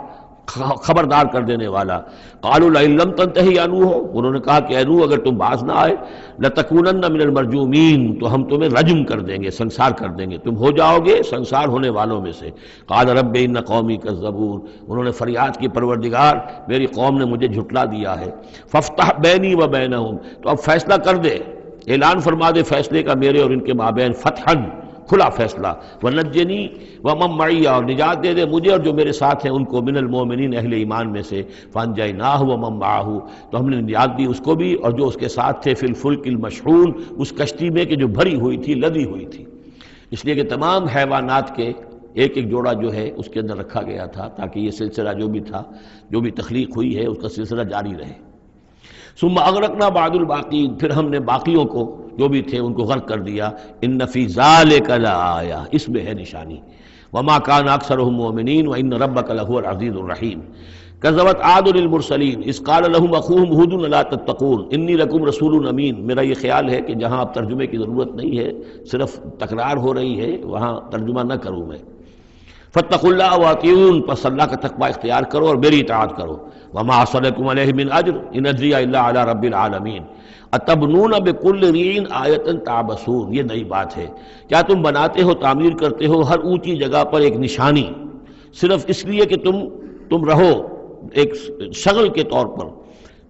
خبردار کر دینے والا۔ قالوا لئن لم تنتهي یا نوح، انہوں نے کہا کہ اے نوح اگر تم باز نہ آئے، لتکونن من المرجومین، تو ہم تمہیں رجم کر دیں گے، سنسار کر دیں گے، تم ہو جاؤ گے سنسار ہونے والوں میں سے۔ قال رب ان قومی کذبون، انہوں نے فریاد کی پروردگار میری قوم نے مجھے جھٹلا دیا ہے۔ فافتح بینی و بینہم، تو اب فیصلہ کر دے، اعلان فرما دے فیصلے کا میرے اور ان کے مابین، فتحا، کھلا فیصلہ، ونجنی ومن معی، اور نجات دے دے مجھے اور جو میرے ساتھ ہیں ان کو، من المؤمنین، اہل ایمان میں سے۔ فانجیناہ ومن معہ، تو ہم نے نجات دی اس کو بھی اور جو اس کے ساتھ تھے، فی الفلک المشحون، اس کشتی میں کہ جو بھری ہوئی تھی، لدی ہوئی تھی، اس لیے کہ تمام حیوانات کے ایک ایک جوڑا جو ہے اس کے اندر رکھا گیا تھا تاکہ یہ سلسلہ جو بھی تھا، جو بھی تخلیق ہوئی ہے، اس کا سلسلہ جاری رہے۔ ثم اغرقنا بعد الباقین، پھر ہم نے باقیوں کو جو بھی تھے ان کو غرق کر دیا۔ ان فی ذلک لآیہ، اس میں ہے نشانی۔ وما کان اکثرهم مؤمنین وان ربک لہو العزیز الرحیم۔ کذبت عاد للمرسلین اذ قال لهم اخوهم ہود الا تتقون انی لکم رسول امین۔ میرا یہ خیال ہے کہ جہاں اب ترجمے کی ضرورت نہیں ہے، صرف تکرار ہو رہی ہے، وہاں ترجمہ نہ کروں میں۔ فاتقوا اللہ واطیعون، پس اللہ کا تقوی اختیار کرو اور میری اطاعت کرو۔ وما اسألکم علیہ من اجر ان اجری الا علی رب العالمین۔ اتبنون بکل ریع آیۃ تعبثون، یہ نئی بات ہے، کیا تم بناتے ہو، تعمیر کرتے ہو ہر اونچی جگہ پر ایک نشانی، صرف اس لیے کہ تم رہو ایک شغل کے طور پر،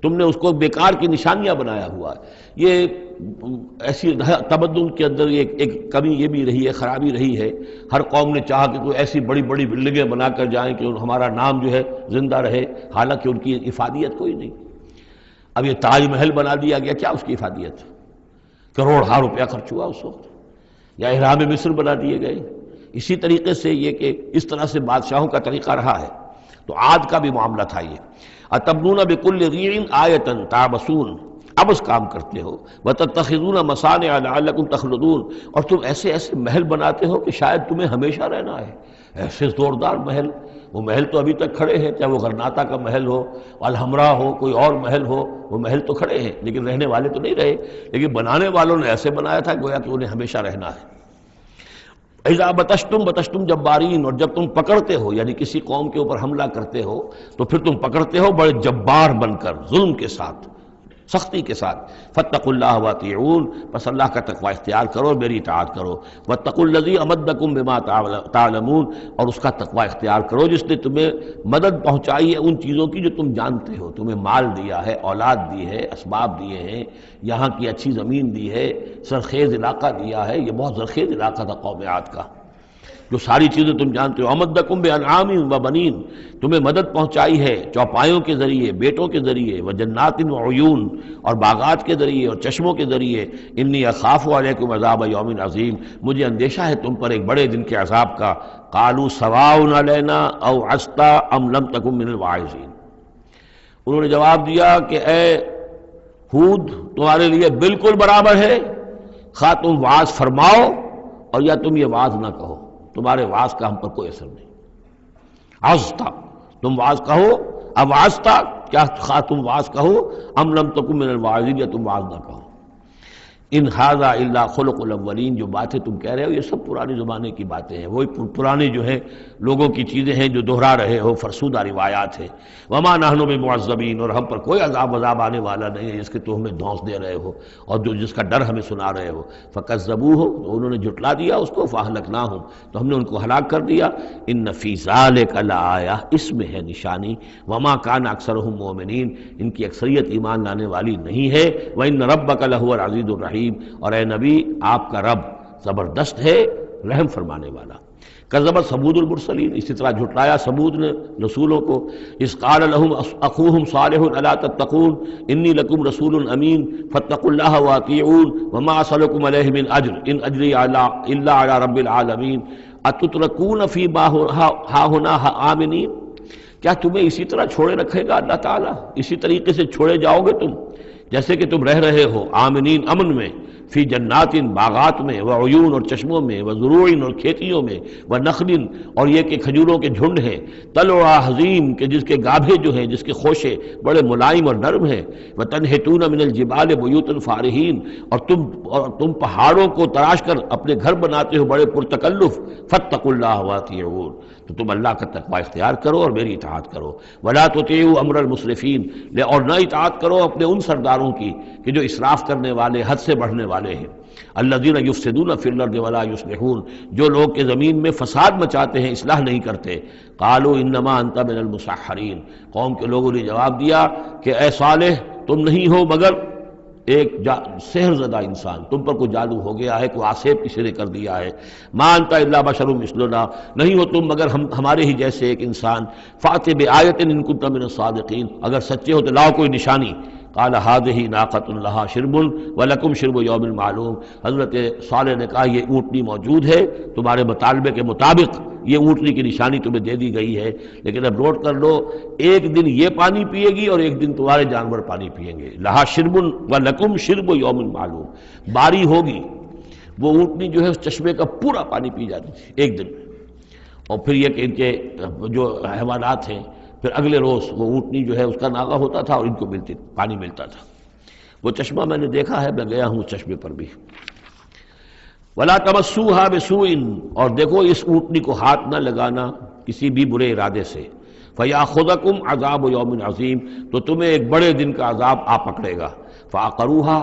تم نے اس کو بیکار کی نشانیاں بنایا ہوا ہے۔ یہ ایسی تمدن کے اندر ایک کمی یہ بھی رہی ہے، خرابی رہی ہے، ہر قوم نے چاہا کہ کوئی ایسی بڑی بڑی بلڈنگیں بنا کر جائیں کہ ہمارا نام جو ہے زندہ رہے، حالانکہ ان کی افادیت کوئی نہیں۔ اب یہ تاج محل بنا دیا گیا، کیا اس کی افادیت؟ کروڑ ہا روپیہ خرچ ہوا اس وقت، یا احرام مصر بنا دیے گئے۔ اسی طریقے سے یہ کہ اس طرح سے بادشاہوں کا طریقہ رہا ہے۔ تو عاد کا بھی معاملہ تھا یہ، اتبنون بکل ریع آیۃ تعبثون، اب اس کام کرتے ہو، وتتخذون مصانع لعلکم تخلدون، اور تم ایسے ایسے محل بناتے ہو کہ شاید تمہیں ہمیشہ رہنا ہے۔ ایسے زوردار محل، وہ محل تو ابھی تک کھڑے ہیں، چاہے وہ غرناطہ کا محل ہو، الحمراء ہو، کوئی اور محل ہو، وہ محل تو کھڑے ہیں لیکن رہنے والے تو نہیں رہے، لیکن بنانے والوں نے ایسے بنایا تھا گویا کہ انہیں ہمیشہ رہنا ہے۔ اذا بطشتم جبارین، اور جب تم پکڑتے ہو یعنی کسی قوم کے اوپر حملہ کرتے ہو تو پھر تم پکڑتے ہو بڑے جبار بن کر، ظلم کے ساتھ، سختی کے ساتھ۔ فاتقوا اللہ واطیعون، پس اللہ کا تقوی اختیار کرو اور میری اطاعت کرو۔ واتقوا الذی امدکم بما تعلمون، اور اس کا تقوی اختیار کرو جس نے تمہیں مدد پہنچائی ہے ان چیزوں کی جو تم جانتے ہو، تمہیں مال دیا ہے، اولاد دی ہے، اسباب دیے ہیں، یہاں کی اچھی زمین دی ہے، سرخیز علاقہ دیا ہے۔ یہ بہت زرخیز علاقہ تھا قوم عاد کا، جو ساری چیزیں تم جانتے ہو۔ امدکم بانعام و بنین، تمہیں مدد پہنچائی ہے چوپایوں کے ذریعے، بیٹوں کے ذریعے، وجنات وعیون، اور باغات کے ذریعے اور چشموں کے ذریعے۔ انی اخاف علیکم عذاب یوم عظیم، مجھے اندیشہ ہے تم پر ایک بڑے دن کے عذاب کا۔ قالوا سواء علینا اوعظت ام لم تکن من الواعظین، انہوں نے جواب دیا کہ اے ہود، تمہارے لیے بالکل برابر ہے، خواہ تم وعظ فرماؤ اور یا تم یہ وعظ نہ کہو، تمہارے وعظ کا ہم پر کوئی اثر نہیں۔ عظتا، تم وعظ کہو، اب عظتا کیا، خواہ تم وعظ کہو، ام لم تکن من الواعظین، یا تم وعظ نہ کہو۔ ان ھذا الا خلق الاولین، جو باتیں تم کہہ رہے ہو یہ سب پرانے زمانے کی باتیں ہیں، وہی پرانے جو ہیں لوگوں کی چیزیں ہیں جو دہرا رہے ہو، فرسودہ روایات ہیں۔ وما نحن بمعذبین، اور ہم پر کوئی عذاب آنے والا نہیں ہے جس کے تو ہمیں دھونس دے رہے ہو اور جس کا ڈر ہمیں سنا رہے ہو۔ فکذبوہ، تو انہوں نے جھٹلا دیا اس کو، فاہلکناہم، تو ہم نے ان کو ہلاک کر دیا۔ ان فی ذلک لآیہ، اس میں ہے نشانی۔ وما کان اکثرہم مؤمنین، ان کی اکثریت ایمان لانے والی نہیں ہے۔ وان ربک لہو العزیز الرحیم، اور اے نبی آپ کا رب زبردست ہے، رحم فرمانے والا۔ کذبت ثمود المرسلین، اسی طرح جھٹلایا ثمود نے رسولوں کو۔ اذ قال لهم اخوهم صالح الا تتقون انی لکم رسول امین فاتقوا اللہ واطیعون وما اسألکم علیہ من اجر ان اجری الا علی رب العالمین اتترکون فیما ہاہنا آمنین، کیا تمہیں اسی طرح چھوڑے رکھے گا اللہ تعالیٰ، اسی طریقے سے چھوڑے جاؤ گے تم جیسے کہ تم رہ رہے ہو آمنین، امن میں، فی جنات، باغات میں، وعیون، اور چشموں میں، وزروع، اور کھیتیوں میں، ونخل، اور یہ کہ کھجوروں کے جھنڈ ہیں، طلعها حظیم، کہ جس کے گابھے جو ہیں، جس کے خوشے بڑے ملائم اور نرم ہیں، وتنحتون من الجبال بیوتا فارہین، اور تم پہاڑوں کو تراش کر اپنے گھر بناتے ہو بڑے پرتکلف۔ فاتقوا اللہ واطیعون، تو تم اللہ کا تقوی اختیار کرو اور میری اطاعت کرو۔ ولا تطیعوا امر المسرفین، اور نہ اطاعت کرو اپنے ان سرداروں کی کہ جو اسراف کرنے والے، حد سے بڑھنے والے ہیں۔ الذین یفسدون فی الارض ولا یصلحون، جو لوگ کہ زمین میں فساد مچاتے ہیں، اصلاح نہیں کرتے۔ قالوا انما انت من المسحرین، قوم کے لوگوں نے جواب دیا کہ اے صالح تم نہیں ہو مگر ایک سحر زدہ انسان، تم پر کوئی جادو ہو گیا ہے، کوئی آسیب کسی نے کر دیا ہے۔ ما انت الا بشر مثلنا، نہیں ہو تم مگر ہمارے ہی جیسے ایک انسان۔ فأت بآیۃ ان کنت من الصادقین، اگر سچے ہو تو لاؤ کوئی نشانی۔ قال هذه ناقۃ لها شرب ولکم شرب یوم معلوم، حضرت صالح نے کہا یہ اونٹنی موجود ہے تمہارے مطالبے کے مطابق، یہ اونٹنی کی نشانی تمہیں دے دی گئی ہے، لیکن اب نوٹ کر لو ایک دن یہ پانی پیے گی اور ایک دن تمہارے جانور پانی پئیں گے۔ لہا شرب ولکم شرب یوم معلوم، باری ہوگی، وہ اونٹنی جو ہے اس چشمے کا پورا پانی پی جاتی تھی ایک دن میں، اور پھر یہ کہ ان کے جو حیوانات ہیں پھر اگلے روز وہ اونٹنی جو ہے اس کا ناغہ ہوتا تھا اور ان کو پانی ملتا تھا۔ وہ چشمہ میں نے دیکھا ہے، میں گیا ہوں اس چشمے پر بھی۔ وَلَا تَمَسُّوهَا بِسُوءٍ، اور دیکھو اس اونٹنی کو ہاتھ نہ لگانا کسی بھی برے ارادے سے۔ فَيَأْخُذَكُمْ عَذَابُ يَوْمٍ عَظِيمٍ، تو تمہیں ایک بڑے دن کا عذاب آ پکڑے گا۔ فَعَقَرُوهَا،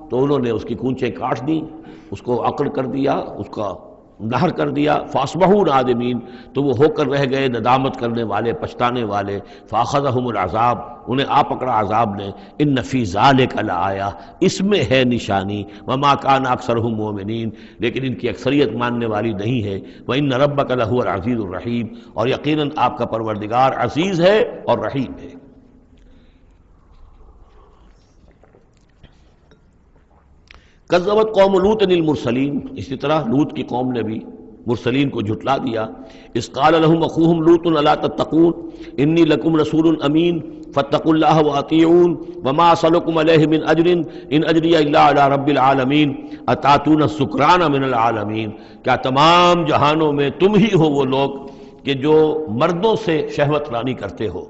تو انہوں نے اس کی کونچیں کاٹ دی، اس کو عقر کر دیا، اس کا نہر کر دیا۔ فَأَصْبَحُوا نَادِمِينَ، تو وہ ہو کر رہ گئے ندامت کرنے والے، پچھتانے والے۔ فَأَخَذَهُمُ الْعَذَابُ، انہیں آ پکڑا عذاب نے۔ إِنَّ فِي ذَلِكَ لَآیَةً، اس میں ہے نشانی۔ وَمَا كَانَ أَكْثَرُهُم مُؤْمِنِينَ، لیکن ان کی اکثریت ماننے والی نہیں ہے۔ وَإِنَّ رَبَّكَ لَهُوَ الْعَزِيزُ الرَّحِيمُ، اور یقیناً آپ کا پروردگار عزیز ہے اور رحیم ہے۔ کذبت قوم لوط المرسلین، اسی طرح لوط کی قوم نے بھی مرسلین کو جھٹلا دیا۔ اذ قال لهم اخوهم لوط الا تتقون انی لکم رسول امین فاتقوا اللہ واطیعون وما اسألکم علیہ من اجر ان اجری الا علی رب العالمین اتاتون السکران من العالمین، کیا تمام جہانوں میں تم ہی ہو وہ لوگ کہ جو مردوں سے شہوت رانی کرتے ہو،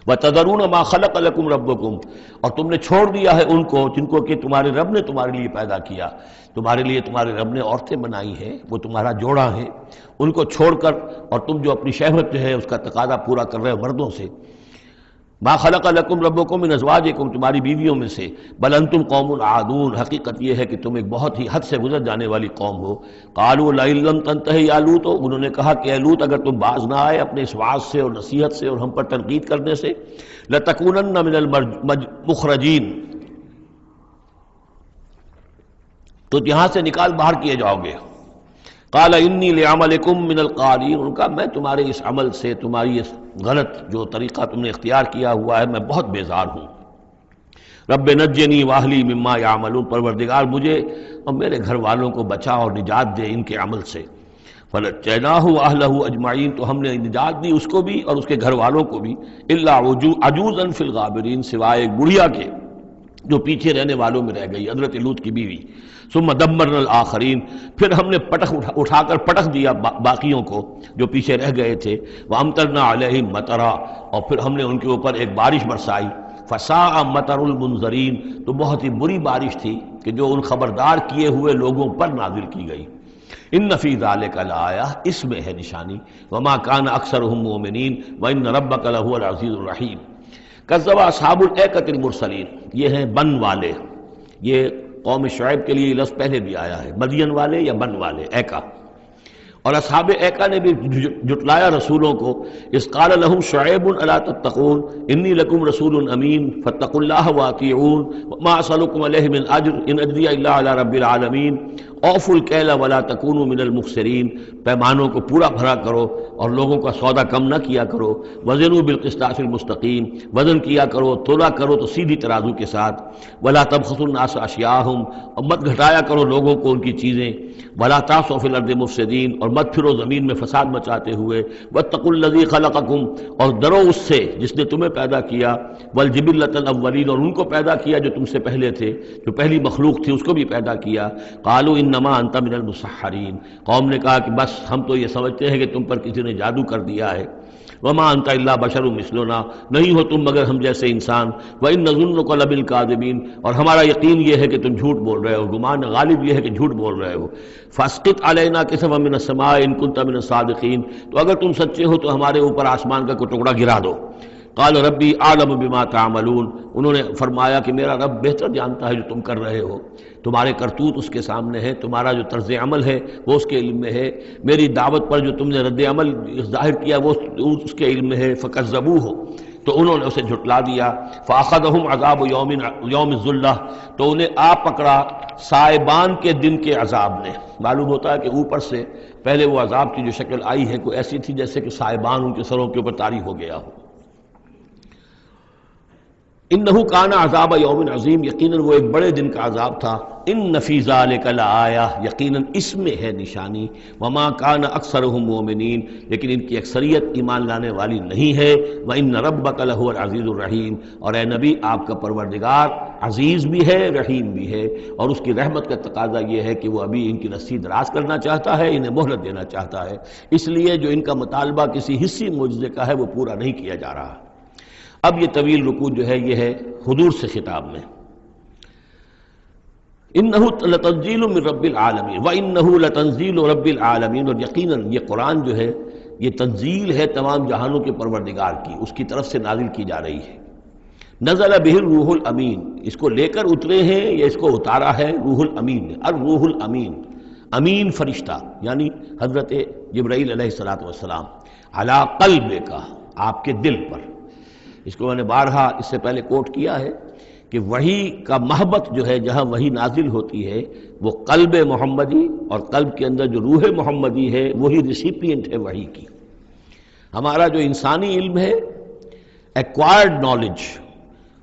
وَتَذَرُونَ مَا خَلَقَ لَكُمْ رَبُّكُمْ، اور تم نے چھوڑ دیا ہے ان کو جن کو کہ تمہارے رب نے تمہارے لیے پیدا کیا، تمہارے لیے تمہارے رب نے عورتیں بنائی ہیں، وہ تمہارا جوڑا ہیں، ان کو چھوڑ کر اور تم جو اپنی شہوت جو ہے اس کا تقاضا پورا کر رہے ہو مردوں سے۔ ما خلق لکم ربکم من ازواجکم، تمہاری بیویوں میں سے، بل انتم قوم عادون، حقیقت یہ ہے کہ تم ایک بہت ہی حد سے گزر جانے والی قوم ہو۔ قالوا لئن لم تنتہ یا لوط، انہوں نے کہا کہ اے لوط اگر تم باز نہ آئے اپنے اس وعظ سے اور نصیحت سے اور ہم پر تنقید کرنے سے، لتکونن من المخرجین، تو یہاں سے نکال باہر کیے جاؤ گے۔ قال انی لعملکم من القالین، ان کا میں تمہارے اس عمل سے، تمہاری اس غلط جو طریقہ تم نے اختیار کیا ہوا ہے، میں بہت بیزار ہوں۔ رب نجنی واہلی مما یعملون، پروردگار مجھے اور میرے گھر والوں کو بچا اور نجات دے ان کے عمل سے۔ فنجیناہ واہلہ اجمعین، تو ہم نے نجات دی اس کو بھی اور اس کے گھر والوں کو بھی، الا عجوزا فی الغابرین، سوائے ایک بڑھیا کے جو پیچھے رہنے والوں میں رہ گئی، حضرت لوط کی بیوی۔ ثم دمرنا الآخرین، پھر ہم نے اٹھا کر پٹخ دیا باقیوں کو جو پیچھے رہ گئے تھے۔ وامطرنا علیہم مطرا، اور پھر ہم نے ان کے اوپر ایک بارش برسائی۔ فساء مطر المنذرین، تو بہت ہی بری بارش تھی کہ جو ان خبردار کیے ہوئے لوگوں پر نازل کی گئی۔ ان فی ذلک لآیہ، اس میں ہے نشانی۔ وما کان اکثرهم مؤمنین وان ربک لہو العزیز الرحیم۔ کذب اصحاب الایکۃ المرسلین، یہ ہیں بن والے، یہ قوم شعیب کے لیے یہ لفظ پہلے بھی آیا ہے، مدین والے یا بن والے، ایکا، اور اصحاب ایکا نے بھی جھٹلایا رسولوں کو۔ اذ قال لهم شعیب الا تتقون انی لکم رسول امین فاتقوا اللہ واطیعون وما اسألکم علیہ من اجر ان اجری الا علی رب العالمین اوفوا الکیل ولا تکونوا من المخسرین، پیمانوں کو پورا بھرا کرو اور لوگوں کا سودا کم نہ کیا کرو۔ وزنوا بالقسطاس المستقیم، وزن کیا کرو، تولا کرو تو سیدھی ترازو کے ساتھ۔ ولا تبخسوا الناس اشیاءهم، اور مت گھٹایا کرو لوگوں کو ان کی چیزیں۔ ولا تعثوا فی الارض مفسدین، اور مت پھرو زمین میں فساد مچاتے ہوئے۔ واتقوا الذی خلقکم، اور ڈرو اس سے جس نے تمہیں پیدا کیا۔ والجبلۃ الاولین، اور ان کو پیدا کیا جو تم سے پہلے تھے، جو پہلی مخلوق تھی اس کو بھی پیدا کیا۔ قالوا انما انت من المسحرین، قوم نے کہا کہ بس ہم تو یہ سمجھتے ہیں کہ تم پر کسی نے جادو کر دیا ہے۔ وما انت الا بشر مثلنا، نہیں ہو تم مگر ہم جیسے انسان۔ وان نظنک لمن اور ہمارا یقین یہ ہے کہ تم جھوٹ بول رہے ہو، گمان غالب یہ ہے کہ جھوٹ بول رہے ہو۔ فاسقط علینا کسفا من السماء ان کنت من الصادقین، تو اگر تم سچے ہو تو ہمارے اوپر آسمان کا کوئی ٹکڑا گرا دو۔ قال ربی اعلم بما تعملون، انہوں نے فرمایا کہ میرا رب بہتر جانتا ہے جو تم کر رہے ہو، تمہارے کرتوت اس کے سامنے ہے، تمہارا جو طرز عمل ہے وہ اس کے علم میں ہے، میری دعوت پر جو تم نے رد عمل ظاہر کیا وہ اس کے علم میں ہے۔ فکذبوہ، تو انہوں نے اسے جھٹلا دیا۔ فاخذہم عذاب یوم الذلہ، تو انہیں آ پکڑا سائبان کے دن کے عذاب نے۔ معلوم ہوتا ہے کہ اوپر سے پہلے وہ عذاب کی جو شکل آئی ہے کوئی ایسی تھی جیسے کہ سائبان ان کے سروں کے اوپر طاری ہو گیا ہو۔ انہ کان عذاب یوم عظیم، یقیناً وہ ایک بڑے دن کا عذاب تھا۔ ان فی ذلک لآیہ، یقیناً اس میں ہے نشانی۔ وما کان اکثرهم مؤمنین، لیکن ان کی اکثریت ایمان لانے والی نہیں ہے۔ وان ربک لہو العزیز الرحیم، اور اے نبی آپ کا پروردگار عزیز بھی ہے رحیم بھی ہے، اور اس کی رحمت کا تقاضا یہ ہے کہ وہ ابھی ان کی رسی دراز کرنا چاہتا ہے، انہیں مہلت دینا چاہتا ہے، اس لیے جو ان کا مطالبہ کسی حصی معجزے کا ہے وہ پورا نہیں کیا جا رہا۔ اب یہ طویل رکوع جو ہے یہ ہے حضور سے خطاب میں۔ انہ لتنزیل من رب العالمین وانہ لتنزیل رب العالمین، اور یقیناً یہ قرآن جو ہے یہ تنزیل ہے تمام جہانوں کے پروردگار کی، اس کی طرف سے نازل کی جا رہی ہے۔ نزل بہ الروح الامین، اس کو لے کر اترے ہیں یا اس کو اتارا ہے روح الامین نے، الروح الامین، امین فرشتہ یعنی حضرت جبرائیل علیہ الصلوۃ والسلام، علی قلب کا، آپ کے دل پر۔ اس کو میں نے بارہا اس سے پہلے کوٹ کیا ہے کہ وحی کا محبت جو ہے جہاں وحی نازل ہوتی ہے وہ قلب محمدی، اور قلب کے اندر جو روح محمدی ہے وہی ریسیپینٹ ہے وحی کی۔ ہمارا جو انسانی علم ہے ایکوائرڈ نالج،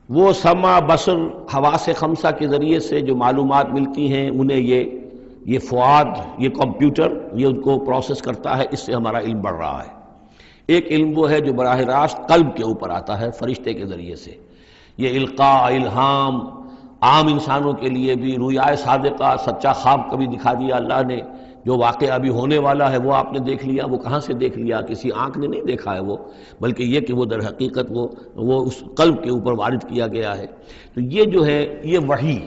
وہ سمع بصر حواس خمسہ کے ذریعے سے جو معلومات ملتی ہیں انہیں یہ فؤاد، یہ کمپیوٹر، یہ ان کو پروسیس کرتا ہے، اس سے ہمارا علم بڑھ رہا ہے۔ ایک علم وہ ہے جو براہ راست قلب کے اوپر آتا ہے فرشتے کے ذریعے سے، یہ القاء، الہام عام انسانوں کے لیے بھی، رویائے صادقہ، سچا خواب کبھی دکھا دیا اللہ نے، جو واقعہ ابھی ہونے والا ہے وہ آپ نے دیکھ لیا۔ وہ کہاں سے دیکھ لیا؟ کسی آنکھ نے نہیں دیکھا ہے وہ، بلکہ یہ کہ وہ در حقیقت وہ اس قلب کے اوپر وارد کیا گیا ہے۔ تو یہ جو ہے یہ وحی،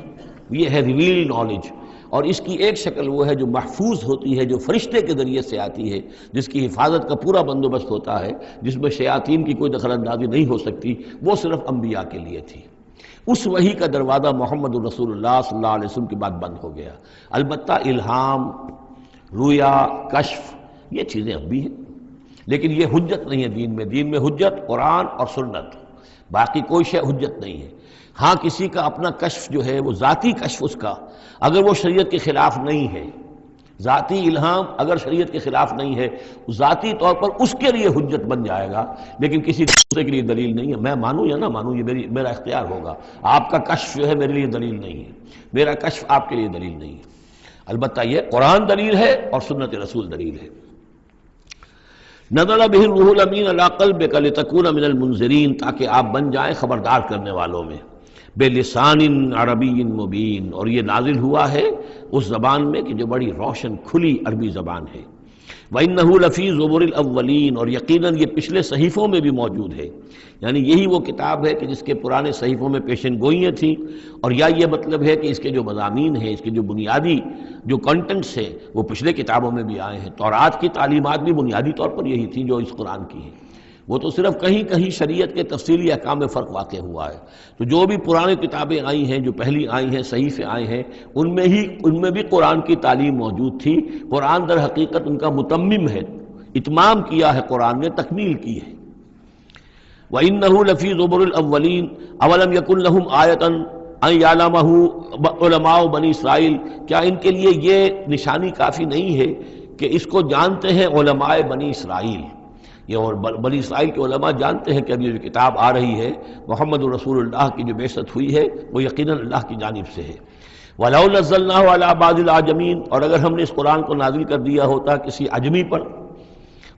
یہ ہے ریویل نالج، اور اس کی ایک شکل وہ ہے جو محفوظ ہوتی ہے، جو فرشتے کے ذریعے سے آتی ہے، جس کی حفاظت کا پورا بندوبست ہوتا ہے، جس میں شیاطین کی کوئی دخل اندازی نہیں ہو سکتی، وہ صرف انبیاء کے لیے تھی۔ اس وحی کا دروازہ محمد رسول اللہ صلی اللہ علیہ وسلم کے بعد بند ہو گیا۔ البتہ الہام، رویا، کشف، یہ چیزیں اب بھی ہیں، لیکن یہ حجت نہیں ہے دین میں۔ دین میں حجت قرآن اور سنت، باقی کوئی شے حجت نہیں ہے۔ ہاں کسی کا اپنا کشف جو ہے وہ ذاتی کشف، اس کا اگر وہ شریعت کے خلاف نہیں ہے، ذاتی الہام اگر شریعت کے خلاف نہیں ہے، ذاتی طور پر اس کے لیے حجت بن جائے گا، لیکن کسی دوسرے کے لیے دلیل نہیں ہے۔ میں مانوں یا نہ مانوں یہ میرا اختیار ہوگا۔ آپ کا کشف جو ہے میرے لیے دلیل نہیں ہے، میرا کشف آپ کے لیے دلیل نہیں ہے۔ البتہ یہ قرآن دلیل ہے اور سنت رسول دلیل ہے۔ نزل بہ الروح الامین علی قلبک لتکون من المنذرین، تاکہ آپ بن جائیں خبردار کرنے والوں میں، بلسان عربی مبین، اور یہ نازل ہوا ہے اس زبان میں کہ جو بڑی روشن کھلی عربی زبان ہے۔ وَإِنَّهُ لَفِي زُبُرِ الْأَوَّلِينَ، اور یقیناً یہ پچھلے صحیفوں میں بھی موجود ہے، یعنی یہی وہ کتاب ہے کہ جس کے پرانے صحیفوں میں پیشن گوئیاں تھیں، اور یا یہ مطلب ہے کہ اس کے جو مضامین ہیں، اس کے جو بنیادی جو کنٹنٹس ہیں وہ پچھلے کتابوں میں بھی آئے ہیں۔ تورات کی تعلیمات بھی بنیادی طور پر یہی تھی جو اس قرآن کی ہیں، وہ تو صرف کہیں کہیں شریعت کے تفصیلی احکام میں فرق واقع ہوا ہے۔ تو جو بھی پرانی کتابیں آئی ہیں، جو پہلی آئی ہیں، صحیفے آئے ہیں، ان میں بھی قرآن کی تعلیم موجود تھی۔ قرآن در حقیقت ان کا متمم ہے، اتمام کیا ہے قرآن نے، تکمیل کی ہے۔ وَإِنَّهُ لَفِي زُبُرِ الْأَوَّلِينَ أَوَلَمْ يَكُنْ لَهُمْ آيَةً أَنْ يَعْلَمَهُ علماء بنی اسرائیل، کیا ان کے لیے یہ نشانی کافی نہیں ہے کہ اس کو جانتے ہیں علماء بنی اسرائیل؟ یہ اور بنی اسرائیل کے علماء جانتے ہیں کہ اب یہ جو کتاب آ رہی ہے محمد رسول اللہ کی جو بعثت ہوئی ہے وہ یقیناً اللہ کی جانب سے ہے۔ وَلَوْ نَزَّلْنَاهُ عَلَى بَعْضِ الْأَعْجَمِينَ، اور اگر ہم نے اس قرآن کو نازل کر دیا ہوتا کسی عجمی پر،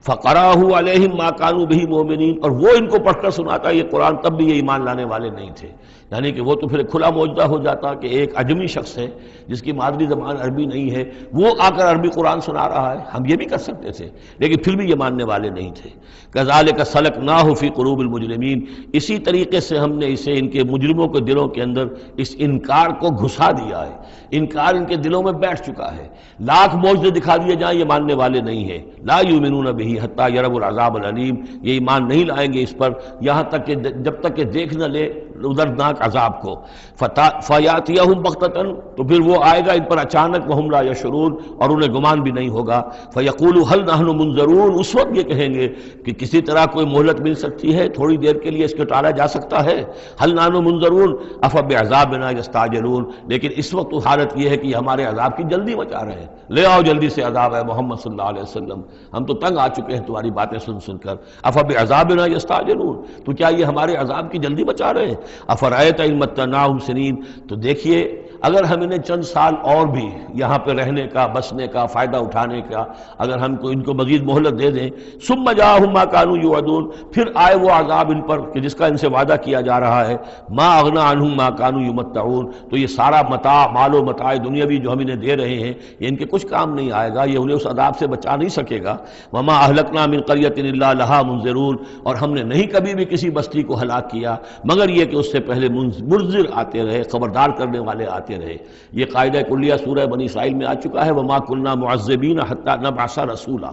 فَقَرَأَهُ عَلَيْهِمْ مَا كَانُوا بِهِ مُؤْمِنِينَ، اور وہ ان کو پڑھ کر سناتا یہ قرآن، تب بھی یہ ایمان لانے والے نہیں تھے۔ یعنی کہ وہ تو پھر کھلا معجزہ ہو جاتا کہ ایک عجمی شخص ہے جس کی مادری زبان عربی نہیں ہے، وہ آ کر عربی قرآن سنا رہا ہے، ہم یہ بھی کر سکتے تھے، لیکن پھر بھی یہ ماننے والے نہیں تھے۔ كَذَلِكَ سَلَكْنَاهُ فِي قُلُوبِ الْمُجْرِمِينَ، اسی طریقے سے ہم نے اسے ان کے مجرموں کے دلوں کے اندر اس انکار کو گھسا دیا ہے، انکار ان کے دلوں میں بیٹھ چکا ہے۔ لاکھ معجزے دکھا دیے جائیں یہ ماننے والے نہیں ہیں۔ لا یؤمنون بہ حتی یروا العذاب العلیم، یہ ایمان نہیں لائیں گے اس پر یہاں تک کہ جب تک کہ دیکھ نہ لے دردناک عذاب کو۔ فیاتیہم بغتۃ، تو پھر وہ آئے گا ان پر اچانک، وہم لا یشعرون، اور انہیں گمان بھی نہیں ہوگا۔ فیقولوا ہل نحن منظرون، اس وقت یہ کہیں گے کہ کسی طرح کوئی مہلت مل سکتی ہے، تھوڑی دیر کے لیے اس کو ٹالا جا سکتا ہے۔ ہل نحن منظرون افبعذابنا یستعجلون، لیکن اس وقت تو حالت یہ ہے کہ یہ ہمارے عذاب کی جلدی مچا رہے ہیں، لے آؤ جلدی سے عذاب ہے محمد صلی اللہ علیہ وسلم، ہم تو تنگ آ چکے ہیں تمہاری باتیں سن سن کر۔ افبعذابنا یستعجلون، تو کیا یہ ہمارے عذاب کی جلدی مچا رہے ہیں؟ افرأیت ان متعناہم سنین، تو دیکھیے اگر ہم انہیں چند سال اور بھی یہاں پہ رہنے کا، بسنے کا، فائدہ اٹھانے کا، اگر ہم کو ان کو مزید مہلت دے دیں، ثم جاءہم ما کانوا یوعدون، پھر آئے وہ عذاب ان پر کہ جس کا ان سے وعدہ کیا جا رہا ہے، ما اغنی عنہم ما کانوا یمتعون، تو یہ سارا متاع، مال و متاع دنیاوی جو ہم انہیں دے رہے ہیں یہ ان کے کچھ کام نہیں آئے گا، یہ انہیں اس عذاب سے بچا نہیں سکے گا۔ وما اہلکنا من قریۃ الا لہا منذرون، اور ہم نے نہیں کبھی بھی کسی بستی کو ہلاک کیا مگر یہ کہ اس سے پہلے منذر آتے رہے، خبردار کرنے والے آتے رہے۔ یہ قاعدہ کلیہ سورہ بنی اسرائیل میں آ چکا ہے، وما كنا معذبین حتی نبعث رسولا،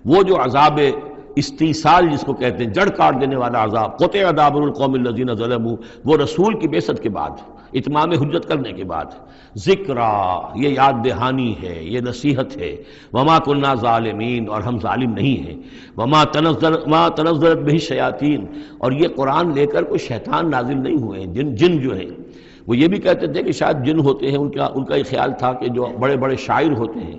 وہ جو عذاب استیصال جس کو کہتے ہیں، جڑ کاٹ دینے والا عذاب، قطع دابر القوم الذین ظلموا، وہ رسول کی بعثت کے بعد، اتمام حجت کرنے کے بعد، ذکرا، یہ یاد دہانی ہے، یہ نصیحت ہے، وما كنا ظالمین، اور ہم ظالم نہیں ہیں، وما تنزلت بہ الشیاطین، اور یہ قرآن لے کر کوئی شیطان نازل نہیں ہوئے ہیں، جن جو ہیں وہ یہ بھی کہتے تھے کہ شاید جن ہوتے ہیں، ان کا یہ خیال تھا کہ جو بڑے بڑے شاعر ہوتے ہیں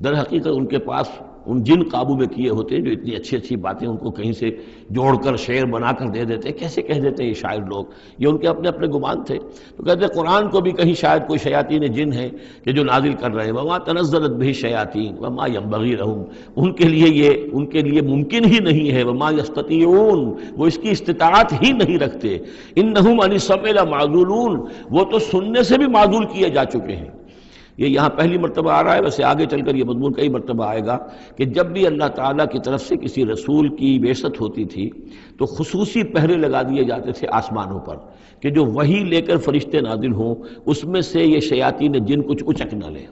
در حقیقت ان کے پاس ان جن قابو میں کیے ہوتے ہیں جو اتنی اچھی اچھی باتیں ان کو کہیں سے جوڑ کر شعر بنا کر دے دیتے ہیں. کیسے کہہ دیتے ہیں یہ شاعر لوگ؟ یہ ان کے اپنے اپنے گمان تھے. تو کہتے ہیں قرآن کو بھی کہیں شاید کوئی شیاطین جن ہیں کہ جو نازل کر رہے ہیں. وما تنزلت به الشیاطین وما ينبغي لهم، ان کے لیے ممکن ہی نہیں ہے. وما یستطیعون، وہ اس کی استطاعت ہی نہیں رکھتے. انہم عن السمع لمعزولون، وہ تو سننے سے بھی معزول کیے جا چکے ہیں. یہ یہاں پہلی مرتبہ آ رہا ہے، ویسے آگے چل کر یہ مضمون کئی مرتبہ آئے گا کہ جب بھی اللہ تعالیٰ کی طرف سے کسی رسول کی بعثت ہوتی تھی تو خصوصی پہرے لگا دیے جاتے تھے آسمانوں پر کہ جو وحی لے کر فرشتے نازل ہوں اس میں سے یہ شیاطین جن کچھ اچک نہ لیں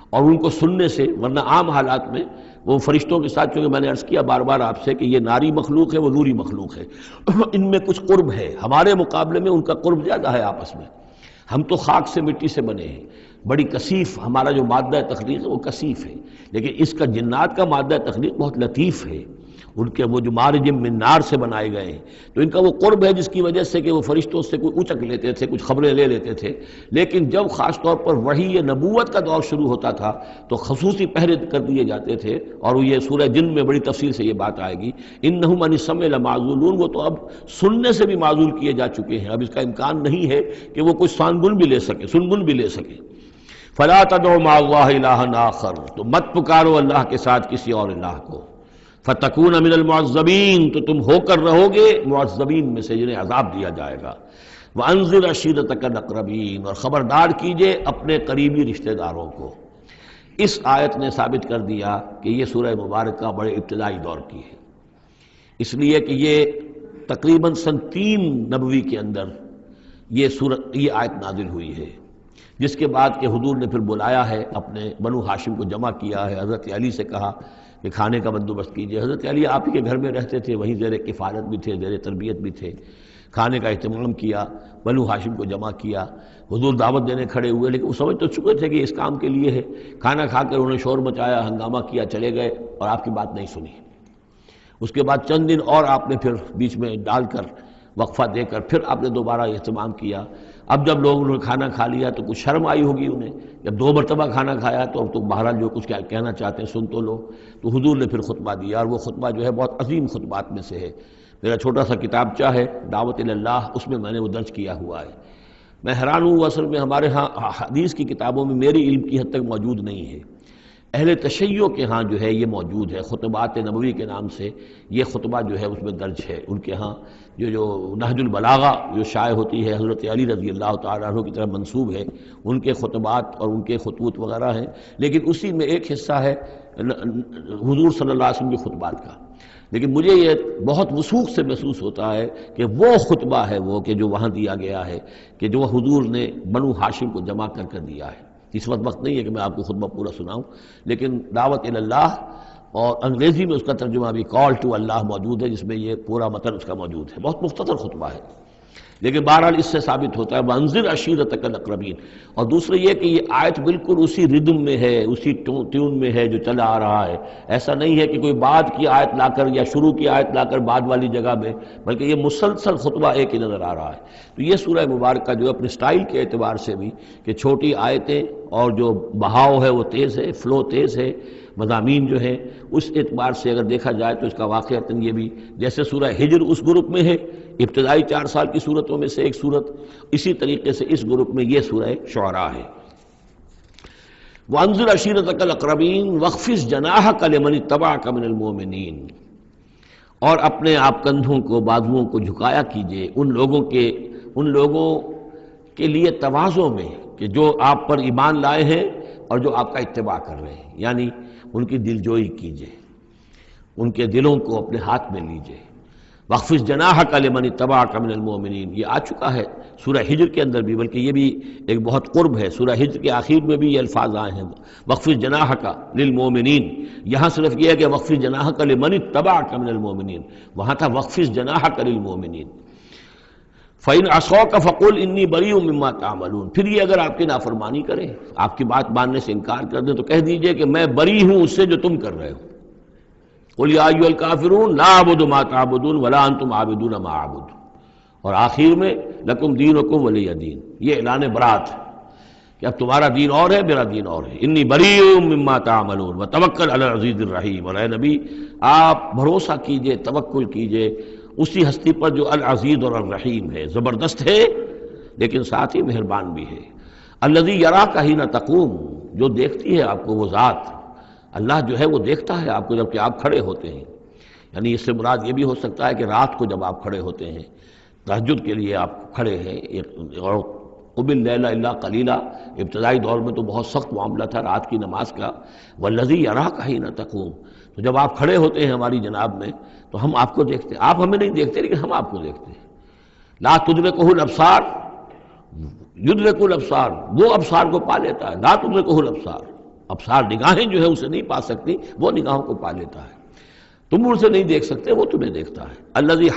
اور ان کو سننے سے، ورنہ عام حالات میں وہ فرشتوں کے ساتھ، چونکہ میں نے عرض کیا بار بار آپ سے کہ یہ ناری مخلوق ہے، وہ نوری مخلوق ہے، ان میں کچھ قرب ہے. ہمارے مقابلے میں ان کا قرب زیادہ ہے آپس میں. ہم تو خاک سے مٹی سے بنے ہیں، بڑی کثیف ہمارا جو مادہ تخلیق ہے وہ کثیف ہے، لیکن اس کا جنات کا مادہ تخلیق بہت لطیف ہے. ان کے وہ جو مارج من نار سے بنائے گئے ہیں، تو ان کا وہ قرب ہے جس کی وجہ سے کہ وہ فرشتوں سے کوئی اچک لیتے تھے، کچھ خبریں لے لیتے تھے. لیکن جب خاص طور پر وحی نبوت کا دور شروع ہوتا تھا تو خصوصی پہرے کر دیے جاتے تھے. اور یہ سورہ جن میں بڑی تفصیل سے یہ بات آئے گی. انہم عن السمع لمعزولون، وہ تو اب سننے سے بھی معزول کیے جا چکے ہیں. اب اس کا امکان نہیں ہے کہ وہ کچھ سنگن بھی لے سکے. فلا تدعوا مع اللہ الہا آخر، تو مت پکارو اللہ کے ساتھ کسی اور الہ کو. فتکون من المعذبین، تو تم ہو کر رہو گے معذبین میں سے جنہیں عذاب دیا جائے گا. وانذر عشیرتک الاقربین، اور خبردار کیجئے اپنے قریبی رشتہ داروں کو. اس آیت نے ثابت کر دیا کہ یہ سورہ مبارکہ بڑے ابتدائی دور کی ہے، اس لیے کہ یہ تقریباً سن 3 نبوی کے اندر یہ آیت نازل ہوئی ہے، جس کے بعد کہ حضور نے پھر بلایا ہے، اپنے بنو ہاشم کو جمع کیا ہے. حضرت علی سے کہا کہ کھانے کا بندوبست کیجئے. حضرت علی آپ ہی کے گھر میں رہتے تھے، وہیں زیر کفالت بھی تھے، زیر تربیت بھی تھے. کھانے کا اہتمام کیا، بنو ہاشم کو جمع کیا. حضور دعوت دینے کھڑے ہوئے، لیکن وہ سمجھ تو چکے تھے کہ اس کام کے لیے ہے. کھانا کھا کر انہوں نے شور مچایا، ہنگامہ کیا، چلے گئے اور آپ کی بات نہیں سنی. اس کے بعد چند دن اور آپ نے پھر بیچ میں ڈال کر وقفہ دے کر پھر آپ نے دوبارہ اہتمام کیا. اب جب لوگوں نے کھانا کھا لیا تو کچھ شرم آئی ہوگی انہیں، جب 2 مرتبہ کھانا کھایا تو اب تو بہرحال جو کچھ کہنا چاہتے ہیں سن تو لو. تو حضور نے پھر خطبہ دیا، اور وہ خطبہ جو ہے بہت عظیم خطبات میں سے ہے. میرا چھوٹا سا کتابچہ ہے دعوت اللہ، اس میں میں نے وہ درج کیا ہوا ہے. میں حیران ہوں، اصل میں ہمارے ہاں حدیث کی کتابوں میں میری علم کی حد تک موجود نہیں ہے. اہل تشیع کے ہاں جو ہے یہ موجود ہے، خطبات نبوی کے نام سے یہ خطبہ جو ہے اس میں درج ہے. ان کے ہاں جو نہج البلاغہ جو شائع ہوتی ہے حضرت علی رضی اللہ تعالیٰ عنہ کی طرف منسوب ہے، ان کے خطبات اور ان کے خطوط وغیرہ ہیں. لیکن اسی میں ایک حصہ ہے حضور صلی اللہ علیہ وسلم کے خطبات کا. لیکن مجھے یہ بہت وثوق سے محسوس ہوتا ہے کہ وہ خطبہ ہے وہ کہ جو وہاں دیا گیا ہے، کہ جو حضور نے بنو ہاشم کو جمع کر دیا ہے. اس وقت نہیں ہے کہ میں آپ کو خطبہ پورا سناؤں، لیکن دعوت اللہ اور انگریزی میں اس کا ترجمہ بھی کال ٹو اللہ موجود ہے، جس میں یہ پورا متن اس کا موجود ہے. بہت مختصر خطبہ ہے، لیکن بہرحال اس سے ثابت ہوتا ہے وانذر عشیرتک الاقربین. اور دوسرے یہ کہ یہ آیت بالکل اسی ردم میں ہے، اسی ٹیون میں ہے جو چلا آ رہا ہے. ایسا نہیں ہے کہ کوئی بعد کی آیت لا کر یا شروع کی آیت لا کر بعد والی جگہ میں، بلکہ یہ مسلسل خطبہ ایک ہی نظر آ رہا ہے. تو یہ سورہ مبارکہ جو اپنے سٹائل کے اعتبار سے بھی کہ چھوٹی آیتیں اور جو بہاؤ ہے وہ تیز ہے، فلو تیز ہے، مضامین جو ہیں اس اعتبار سے اگر دیکھا جائے تو اس کا واقعتاً یہ بھی جیسے سورہ ہجر اس گروپ میں ہے، ابتدائی 4 سال کی صورتوں میں سے ایک صورت، اسی طریقے سے اس گروپ میں یہ سورہ شعراء ہے. وَأَنذِرْ عَشِيرَتَكَ الْأَقْرَبِينَ وَاخْفِضْ جَنَاحَكَ لِمَنِ اتَّبَعَكَ مِنَ الْمُؤْمِنِينَ، اور اپنے آپ کندھوں کو، بازوؤں کو جھکایا کیجئے ان لوگوں کے لیے تواضع میں کہ جو آپ پر ایمان لائے ہیں اور جو آپ کا اتباع کر رہے ہیں. یعنی ان کی دلجوئی کیجئے، ان کے دلوں کو اپنے ہاتھ میں لیجئے. وَاخْفِضْ جَنَاحَكَ لِمَنِ اتَّبَعَكَ مِنَ الْمُؤْمِنِينَ یہ آ چکا ہے سورہ ہجر کے اندر بھی، بلکہ یہ بھی ایک بہت قرب ہے. سورہ ہجر کے آخر میں بھی یہ الفاظ آئے ہیں وَاخْفِضْ جَنَاحَكَ لِلْمُؤْمِنِينَ. یہاں صرف یہ ہے کہ وَاخْفِضْ جَنَاحَكَ لِمَنِ اتَّبَعَكَ مِنَ الْمُؤْمِنِينَ، وہاں تھا وَاخْفِضْ جَنَاحَكَ لِلْمُؤْمِنِينَ. فَإِنْ عَصَوْكَ فَقُلْ إِنِّي بَرِيءٌ مِّمَّا تَعْمَلُونَ. پھر یہ اگر آپ کی نافرمانی کریں، آپ کی بات ماننے سے انکار کر دیں، تو کہہ دیجئے کہ میں بری ہوں اس سے جو تم کر رہے ہو. قُلْ يَا أَيُّهَا الْكَافِرُونَ لَا أَعْبُدُ مَا تَعْبُدُونَ وَلَا أَنْتُمْ عَابِدُونَ مَا أَعْبُدُ. اور آخر میں لَكُمْ دِينُكُمْ وَلِيَّ دِينِ، یہ اعلان برات کہ اب تمہارا دین اور ہے، میرا دین اور ہے. انی بریء مما تعملون وتوکل علی العزیز الرحیم. اور اے نبی آپ بھروسہ کیجئے، توکل کیجئے اسی ہستی پر جو العزیز اور الرحیم ہے، زبردست ہے لیکن ساتھ ہی مہربان بھی ہے. الذی یراک حین تقوم، جو دیکھتی ہے آپ کو وہ ذات، اللہ جو ہے وہ دیکھتا ہے آپ کو جب کہ آپ کھڑے ہوتے ہیں. یعنی اس سے مراد یہ بھی ہو سکتا ہے کہ رات کو جب آپ کھڑے ہوتے ہیں، تہجد کے لیے آپ کھڑے ہیں. اور قم اللیل الا قلیلا، ابتدائی دور میں تو بہت سخت معاملہ تھا رات کی نماز کا. والذی یراک حین تقوم، تو جب آپ کھڑے ہوتے ہیں ہماری جناب میں تو ہم آپ کو دیکھتے ہیں. آپ ہمیں نہیں دیکھتے لیکن ہم آپ کو دیکھتے ہیں. لا تدرکہ الابصار یدرک الابصار، وہ ابصار کو پا لیتا ہے. لا تدرکہ الابصار، ابصار نگاہیں جو ہے اسے نہیں پا سکتی، وہ نگاہوں کو پا لیتا ہے. تم اسے نہیں دیکھ سکتے، وہ تمہیں دیکھتا ہے. الذی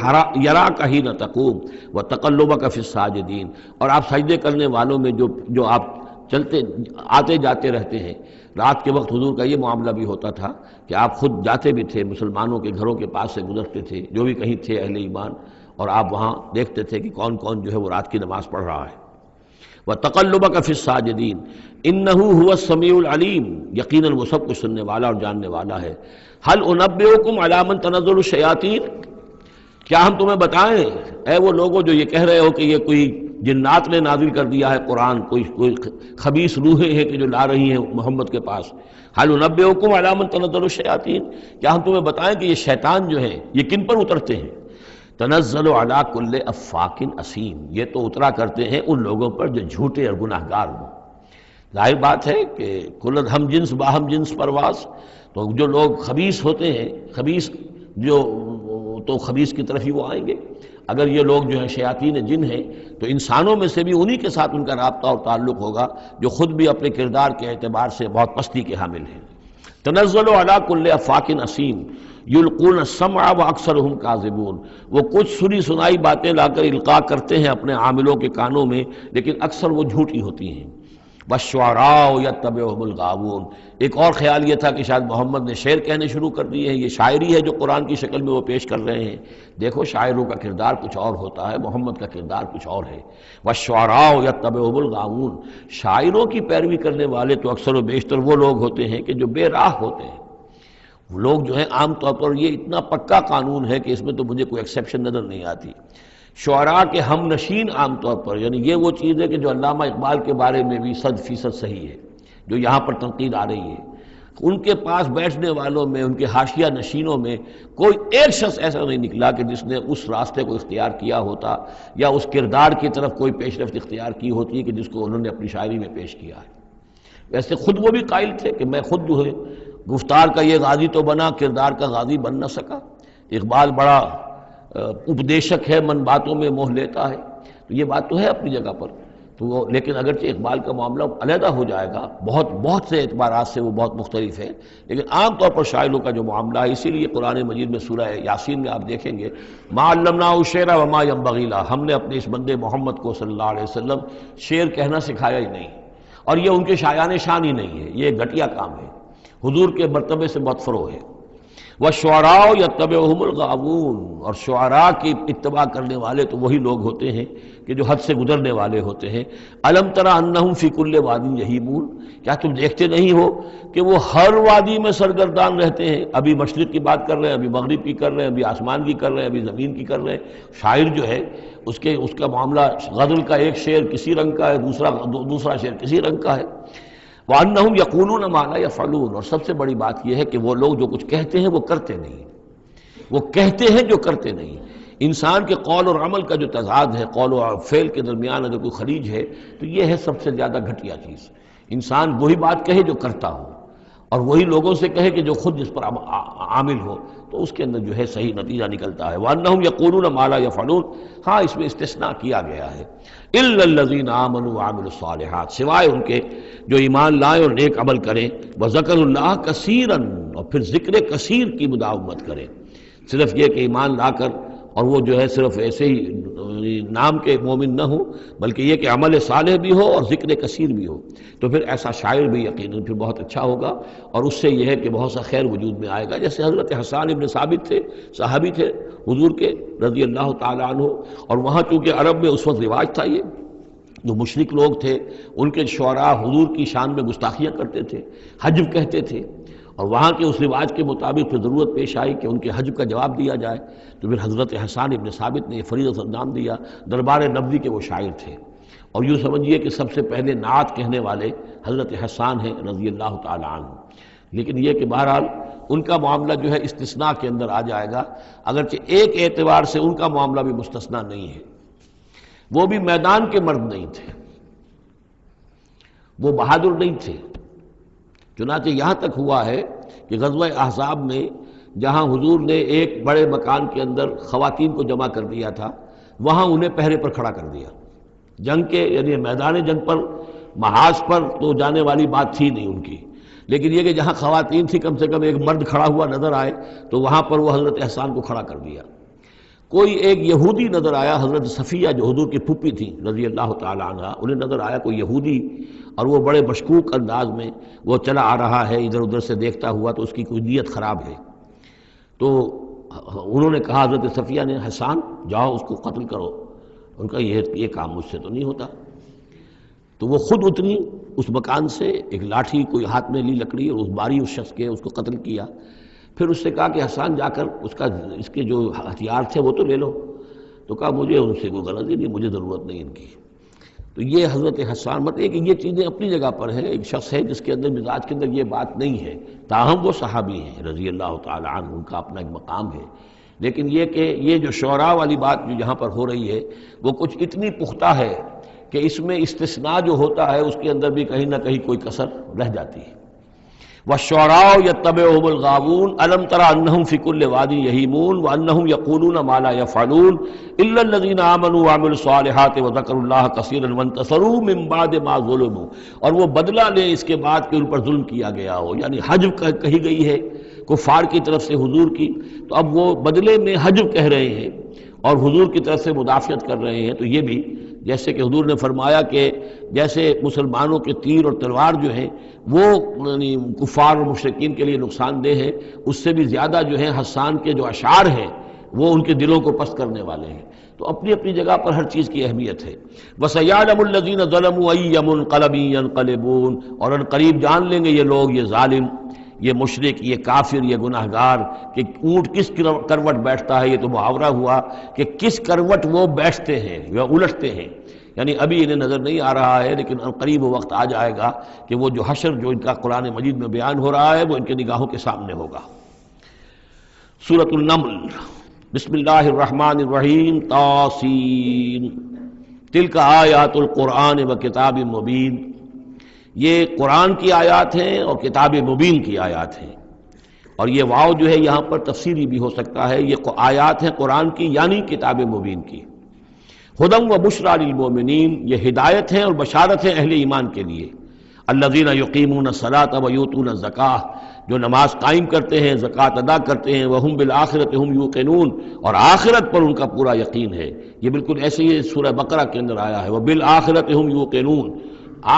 یراک حین تقوم وتقلبک فی الساجدین، اور آپ سجدے کرنے والوں میں جو آپ چلتے آتے جاتے رہتے ہیں. رات کے وقت حضور کا یہ معاملہ بھی ہوتا تھا کہ آپ خود جاتے بھی تھے، مسلمانوں کے گھروں کے پاس سے گزرتے تھے جو بھی کہیں تھے اہل ایمان، اور آپ وہاں دیکھتے تھے کہ کون کون جو ہے وہ رات کی نماز پڑھ رہا ہے. وتقلبک فی الساجدین انہ هو السمیع العلیم، یقیناً وہ سب کچھ سننے والا اور جاننے والا ہے. هل انبئکم علی من تنزل الشیاطین، کیا ہم تمہیں بتائیں اے وہ لوگوں جو یہ کہہ رہے ہو کہ یہ کوئی جنات نے نازل کر دیا ہے قرآن، کوئی خبیث روحیں ہیں کہ جو لا رہی ہیں محمد کے پاس. هل انبئکم علی من تنزل الشیاطین، کیا ہم تمہیں بتائیں کہ یہ شیطان جو ہیں یہ کن پر اترتے ہیں. تنزل علی کل افاک اثیم، یہ تو اترا کرتے ہیں ان لوگوں پر جو جھوٹے اور گناہ گار ہوں. ظاہر بات ہے کہ کل ہم جنس باہم جنس پرواز، تو جو لوگ خبیث ہوتے ہیں، خبیث جو تو خبیث کی طرف ہی وہ آئیں گے. اگر یہ لوگ جو ہیں شیاطین جن ہیں تو انسانوں میں سے بھی انہی کے ساتھ ان کا رابطہ اور تعلق ہوگا جو خود بھی اپنے کردار کے اعتبار سے بہت پستی کے حامل ہیں. تنزل علی کل افاک اثیم یلقون السمع واکثرهم کاذبون، وہ کچھ سنی سنائی باتیں لا کر القاء کرتے ہیں اپنے عاملوں کے کانوں میں لیکن اکثر وہ جھوٹی ہوتی ہیں. والشعراء یتبعهم الغاوون، ایک اور خیال یہ تھا کہ شاید محمد نے شعر کہنے شروع کر دیے ہیں، یہ شاعری ہے جو قرآن کی شکل میں وہ پیش کر رہے ہیں. دیکھو شاعروں کا کردار کچھ اور ہوتا ہے، محمد کا کردار کچھ اور ہے. والشعراء یتبعهم الغاوون، شاعروں کی پیروی کرنے والے تو اکثر و بیشتر وہ لوگ ہوتے ہیں کہ جو بے راہ ہوتے ہیں. وہ لوگ جو ہیں عام طور پر، یہ اتنا پکا قانون ہے کہ اس میں تو مجھے کوئی ایکسیپشن نظر نہیں آتی. شعراء کے ہم نشین عام طور پر، یعنی یہ وہ چیز ہے کہ جو علامہ اقبال کے بارے میں بھی 100% صحیح ہے، جو یہاں پر تنقید آ رہی ہے، ان کے پاس بیٹھنے والوں میں، ان کے حاشیہ نشینوں میں کوئی ایک شخص ایسا نہیں نکلا کہ جس نے اس راستے کو اختیار کیا ہوتا یا اس کردار کی طرف کوئی پیش رفت اختیار کی ہوتی کہ جس کو انہوں نے اپنی شاعری میں پیش کیا ہے. ویسے خود وہ بھی قائل تھے کہ میں خود جو ہے گفتار کا یہ غازی تو بنا، کردار کا غازی بن نہ سکا. اقبال بڑا اپدیشک ہے، من باتوں میں موہ لیتا ہے، تو یہ بات تو ہے اپنی جگہ پر. تو وہ لیکن اگرچہ اقبال کا معاملہ علیحدہ ہو جائے گا، بہت سے اعتبارات سے وہ بہت مختلف ہے، لیکن عام طور پر شاعروں کا جو معاملہ ہے، اسی لیے قرآن مجید میں سورہ یاسین میں آپ دیکھیں گے ما علمناہ الشعر وما ينبغی لہ، ہم نے اپنے اس بندے محمد کو صلی اللہ علیہ وسلم شعر کہنا سکھایا ہی نہیں. اور یہ ان کے شایان شان ہی نہیں ہے، یہ گھٹیا کام ہے، حضور کے مرتبے سے بہت فروغ ہے. والشعراء یتبعهم الغاوون، اور شعراء کی اتباع کرنے والے تو وہی لوگ ہوتے ہیں کہ جو حد سے گزرنے والے ہوتے ہیں. الم تر انہم فی کل واد یہیمون، کیا تم دیکھتے نہیں ہو کہ وہ ہر وادی میں سرگردان رہتے ہیں. ابھی مشرق کی بات کر رہے ہیں، ابھی مغرب کی کر رہے ہیں، ابھی آسمان کی کر رہے ہیں، ابھی زمین کی کر رہے ہیں. شاعر جو ہے اس کا معاملہ غزل کا ایک شعر کسی رنگ کا ہے، دوسرا شعر کسی رنگ کا ہے. وَأَنَّهُمْ يَقُولُونَ مَا لَا يَفْعَلُونَ، اور سب سے بڑی بات یہ ہے کہ وہ لوگ جو کچھ کہتے ہیں وہ کرتے نہیں، وہ کہتے ہیں جو کرتے نہیں. انسان کے قول اور عمل کا جو تضاد ہے، قول و فعل کے درمیان اگر کوئی خلیج ہے تو یہ ہے سب سے زیادہ گھٹیا چیز. انسان وہی بات کہے جو کرتا ہو، اور وہی لوگوں سے کہے کہ جو خود جس پر عامل ہو، تو اس کے اندر جو ہے صحیح نتیجہ نکلتا ہے. وَأَنَّهُمْ يَقُولُونَ مَا لَا يَفْعَلُونَ، ہاں اس میں استثناء کیا گیا ہے، إِلَّا الَّذِينَ آمَنُوا وَعَمِلُوا الصَّالِحَاتِ، سوائے ان کے جو ایمان لائیں اور نیک عمل کریں. وَذَكَرُوا اللَّهَ كَثِيرًا، اور پھر ذکر کثیر کی مداومت کریں. صرف یہ کہ ایمان لا کر اور وہ جو ہے صرف ایسے ہی نام کے مومن نہ ہو، بلکہ یہ کہ عمل صالح بھی ہو اور ذکر کثیر بھی ہو، تو پھر ایسا شاعر بھی یقیناً پھر بہت اچھا ہوگا، اور اس سے یہ ہے کہ بہت سا خیر وجود میں آئے گا. جیسے حضرت حسان ابن ثابت تھے، صحابی تھے حضور کے رضی اللہ تعالیٰ عنہ، اور وہاں چونکہ عرب میں اس وقت رواج تھا یہ جو مشرک لوگ تھے ان کے شعراء حضور کی شان میں گستاخیاں کرتے تھے، حجب کہتے تھے، اور وہاں کے اس رواج کے مطابق پھر ضرورت پیش آئی کہ ان کے حجب کا جواب دیا جائے، تو پھر حضرت حسان ابن ثابت نے یہ فریضہ نام دیا۔ دربار نبوی کے وہ شاعر تھے، اور یوں سمجھیے کہ سب سے پہلے نعت کہنے والے حضرت حسان ہیں رضی اللہ تعالی عنہ۔ لیکن یہ کہ بہرحال ان کا معاملہ جو ہے استثناء کے اندر آ جائے گا، اگرچہ ایک اعتبار سے ان کا معاملہ بھی مستثنیٰ نہیں ہے، وہ بھی میدان کے مرد نہیں تھے، وہ بہادر نہیں تھے۔ چنانچہ یہاں تک ہوا ہے کہ غزوہ احزاب میں جہاں حضور نے ایک بڑے مکان کے اندر خواتین کو جمع کر دیا تھا، وہاں انہیں پہرے پر کھڑا کر دیا۔ جنگ کے یعنی میدان جنگ پر محاذ پر تو جانے والی بات تھی نہیں ان کی، لیکن یہ کہ جہاں خواتین تھی کم سے کم ایک مرد کھڑا ہوا نظر آئے تو وہاں پر وہ حضرت احسان کو کھڑا کر دیا۔ کوئی ایک یہودی نظر آیا، حضرت صفیہ جو حضور کی پھوپھی تھی رضی اللہ تعالی عنہ، انہیں نظر آیا کوئی یہودی، اور وہ بڑے مشکوک انداز میں وہ چلا آ رہا ہے ادھر ادھر سے دیکھتا ہوا، تو اس کی کوئی نیت خراب ہے۔ تو انہوں نے کہا حضرت صفیہ نے، حسان جاؤ اس کو قتل کرو۔ ان کا یہ کام مجھ سے تو نہیں ہوتا۔ تو وہ خود اتنی اس مکان سے، ایک لاٹھی کوئی ہاتھ میں لی لکڑی، اور اس باری اس شخص کے، اس کو قتل کیا۔ پھر اس سے کہا کہ حسان جا کر اس کے جو ہتھیار تھے وہ تو لے لو۔ تو کہا مجھے ان سے کوئی غرض ہی نہیں، مجھے ضرورت نہیں ان کی۔ تو یہ حضرت حسان مطلب کہ یہ چیزیں اپنی جگہ پر ہیں، ایک شخص ہے جس کے اندر مزاج کے اندر یہ بات نہیں ہے، تاہم وہ صحابی ہیں رضی اللہ تعالی عنہ، ان کا اپنا ایک مقام ہے۔ لیکن یہ کہ یہ جو شعراء والی بات جو یہاں پر ہو رہی ہے وہ کچھ اتنی پختہ ہے کہ اس میں استثناء جو ہوتا ہے اس کے اندر بھی کہیں نہ کہیں کوئی کسر رہ جاتی ہے۔ وَالشُّعَرَاءُ يَتَّبِعُهُمُ الْغَاوُونَ أَلَمْ تَرَ أَنَّهُمْ فِي كُلِّ وَادٍ يَهِيمُونَ وَأَنَّهُمْ يَقُولُونَ مَا لَا يَفْعَلُونَ إِلَّا الَّذِينَ آمَنُوا وَعَمِلُوا الصَّالِحَاتِ وَذَكَرُوا اللَّهَ كَثِيرًا وَانتَصَرُوا مِن بَعْدِ مَا ظُلِمُوا، اور وہ بدلہ لیں اس کے بعد کہ ان پر ظلم کیا گیا ہو، یعنی حجب کہی گئی ہے کفار کی طرف سے حضور کی، تو اب وہ بدلے میں حجب کہہ رہے ہیں اور حضور کی طرف سے مدافعت کر رہے ہیں۔ تو یہ بھی جیسے کہ حضور نے فرمایا کہ جیسے مسلمانوں کے تیر اور تلوار جو ہیں وہ یعنی کفار اور مشرکین کے لیے نقصان دہ ہیں، اس سے بھی زیادہ جو ہیں حسان کے جو اشعار ہیں وہ ان کے دلوں کو پست کرنے والے ہیں۔ تو اپنی اپنی جگہ پر ہر چیز کی اہمیت ہے۔ وَسَيَعْلَمُ الَّذِينَ ظَلَمُوا أَيَّ مُنقَلَبٍ يَنقَلِبُونَ، اور ان قریب جان لیں گے یہ لوگ، یہ ظالم، یہ مشرک، یہ کافر، یہ گناہگار کہ اونٹ کس کروٹ بیٹھتا ہے۔ یہ تو محاورہ ہوا کہ کس کروٹ وہ بیٹھتے ہیں یا الٹتے ہیں، یعنی ابھی انہیں نظر نہیں آ رہا ہے، لیکن قریب وہ وقت آ جائے گا کہ وہ جو حشر جو ان کا قرآن مجید میں بیان ہو رہا ہے وہ ان کے نگاہوں کے سامنے ہوگا۔ سورۃ النمل، بسم اللہ الرحمن الرحیم، طاسین، تلک آیات القرآن و کتاب مبین، یہ قرآن کی آیات ہیں اور کتاب مبین کی آیات ہیں، اور یہ واو جو ہے یہاں پر تفسیری بھی ہو سکتا ہے، یہ آیات ہیں قرآن کی یعنی کتاب مبین کی۔ ہدی و بشریٰ للمؤمنین، یہ ہدایت ہے اور بشارت ہے اہل ایمان کے لیے۔ الذین یقیمون الصلاۃ و یؤتون الزکاۃ، جو نماز قائم کرتے ہیں، زکوٰۃ ادا کرتے ہیں، وہم بالآخرۃ ہم یوقنون، اور آخرت پر ان کا پورا یقین ہے۔ یہ بالکل ایسے ہی سورہ بقرہ کے اندر آیا ہے، وبالآخرۃ ہم یوقنون،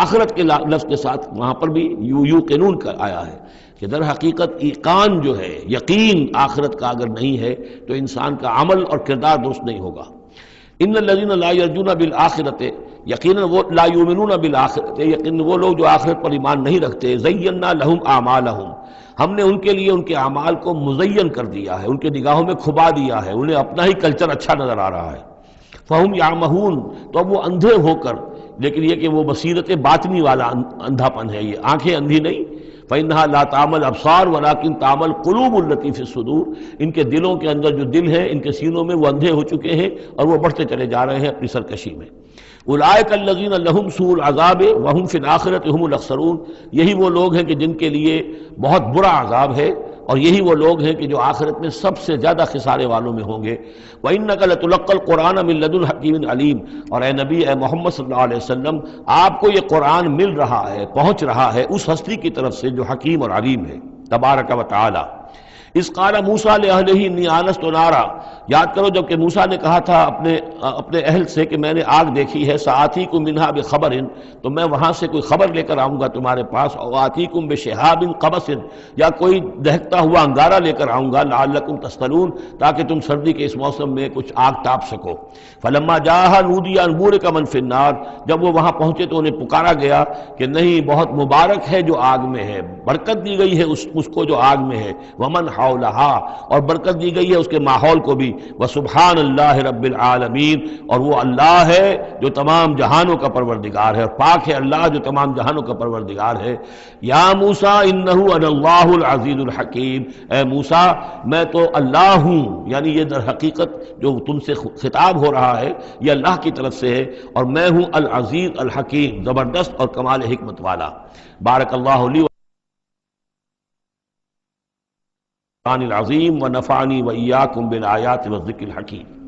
آخرت کے لفظ کے ساتھ وہاں پر بھی یوقنون کا آیا ہے کہ در حقیقت ایقان جو ہے، یقین آخرت کا اگر نہیں ہے تو انسان کا عمل اور کردار درست نہیں ہوگا۔ ان الذین لا یرجون بالآخرۃ، یقیناً وہ لا یؤمنون بالآخرۃ، یقیناً وہ لوگ جو آخرت پر ایمان نہیں رکھتے، زینا لہم اعمالہم، ہم نے ان کے لیے ان کے اعمال کو مزین کر دیا ہے، ان کے نگاہوں میں کھبا دیا ہے، انہیں اپنا ہی کلچر اچھا نظر آ رہا ہے۔ فہم یعمہون، تو اب وہ اندھے ہو کر، لیکن یہ کہ وہ بصیرت باطنی والا اندھا پن ہے، یہ آنکھیں اندھی نہیں، فإنها لا تعمل ابصار ولكن تعمل قلوب التي في الصدور، ان کے دلوں کے اندر جو دل ہے ان کے سینوں میں وہ اندھے ہو چکے ہیں اور وہ بڑھتے چلے جا رہے ہیں اپنی سرکشی میں۔ اولئک الذین لهم سوء العذاب وهم في الآخرۃ هم الاخسرون، یہی وہ لوگ ہیں کہ جن کے لیے بہت برا عذاب ہے، اور یہی وہ لوگ ہیں کہ جو آخرت میں سب سے زیادہ خسارے والوں میں ہوں گے۔ وَإِنَّكَ لَتُلَقَّى الْقُرْآنَ مِن لَّدُنْ حَكِيمٍ عَلِيمٍ، اور اے نبی، اے محمد صلی اللہ علیہ وسلم، آپ کو یہ قرآن مل رہا ہے، پہنچ رہا ہے اس ہستی کی طرف سے جو حکیم اور علیم ہے، تبارک و تعالی۔ اس قال موسیٰ لأہلہ انی آنست نارا، یاد کرو جب کہ موسیٰ نے کہا تھا اپنے اہل سے کہ میں نے آگ دیکھی ہے، سآتیکم منہا بخبر، تو میں وہاں سے کوئی خبر لے کر آؤں گا تمہارے پاس، او آتیکم بشہاب قبس، یا کوئی دہکتا ہوا انگارہ لے کر آؤں گا، لعلکم تصطلون، تاکہ تم سردی کے اس موسم میں کچھ آگ تاپ سکو۔ فلما جاءہا نودی ان بورک من فی النار، جب وہ وہاں پہنچے تو انہیں پکارا گیا کہ نہیں، بہت مبارک ہے جو آگ میں ہے، برکت دی گئی ہے اس کو جو آگ میں ہے، ومن حولہا، اور برکت دی گئی ہے اس کے ماحول کو بھی، وسبحان اللہ رب العالمین، اور وہ اللہ ہے جو تمام جہانوں کا پروردگار ہے، اور پاک ہے اللہ جو تمام جہانوں کا پروردگار ہے۔ یا موسیٰ انہ انا اللہ العزیز الحکیم، اے موسیٰ میں تو اللہ ہوں، یعنی یہ در حقیقت جو تم سے خطاب ہو رہا ہے یہ اللہ کی طرف سے ہے، اور میں ہوں العزیز الحکیم، زبردست اور کمال حکمت والا۔ بارک اللہ لی العظیم ونفعنی وإیاکم بالآیات والذکر الحکیم۔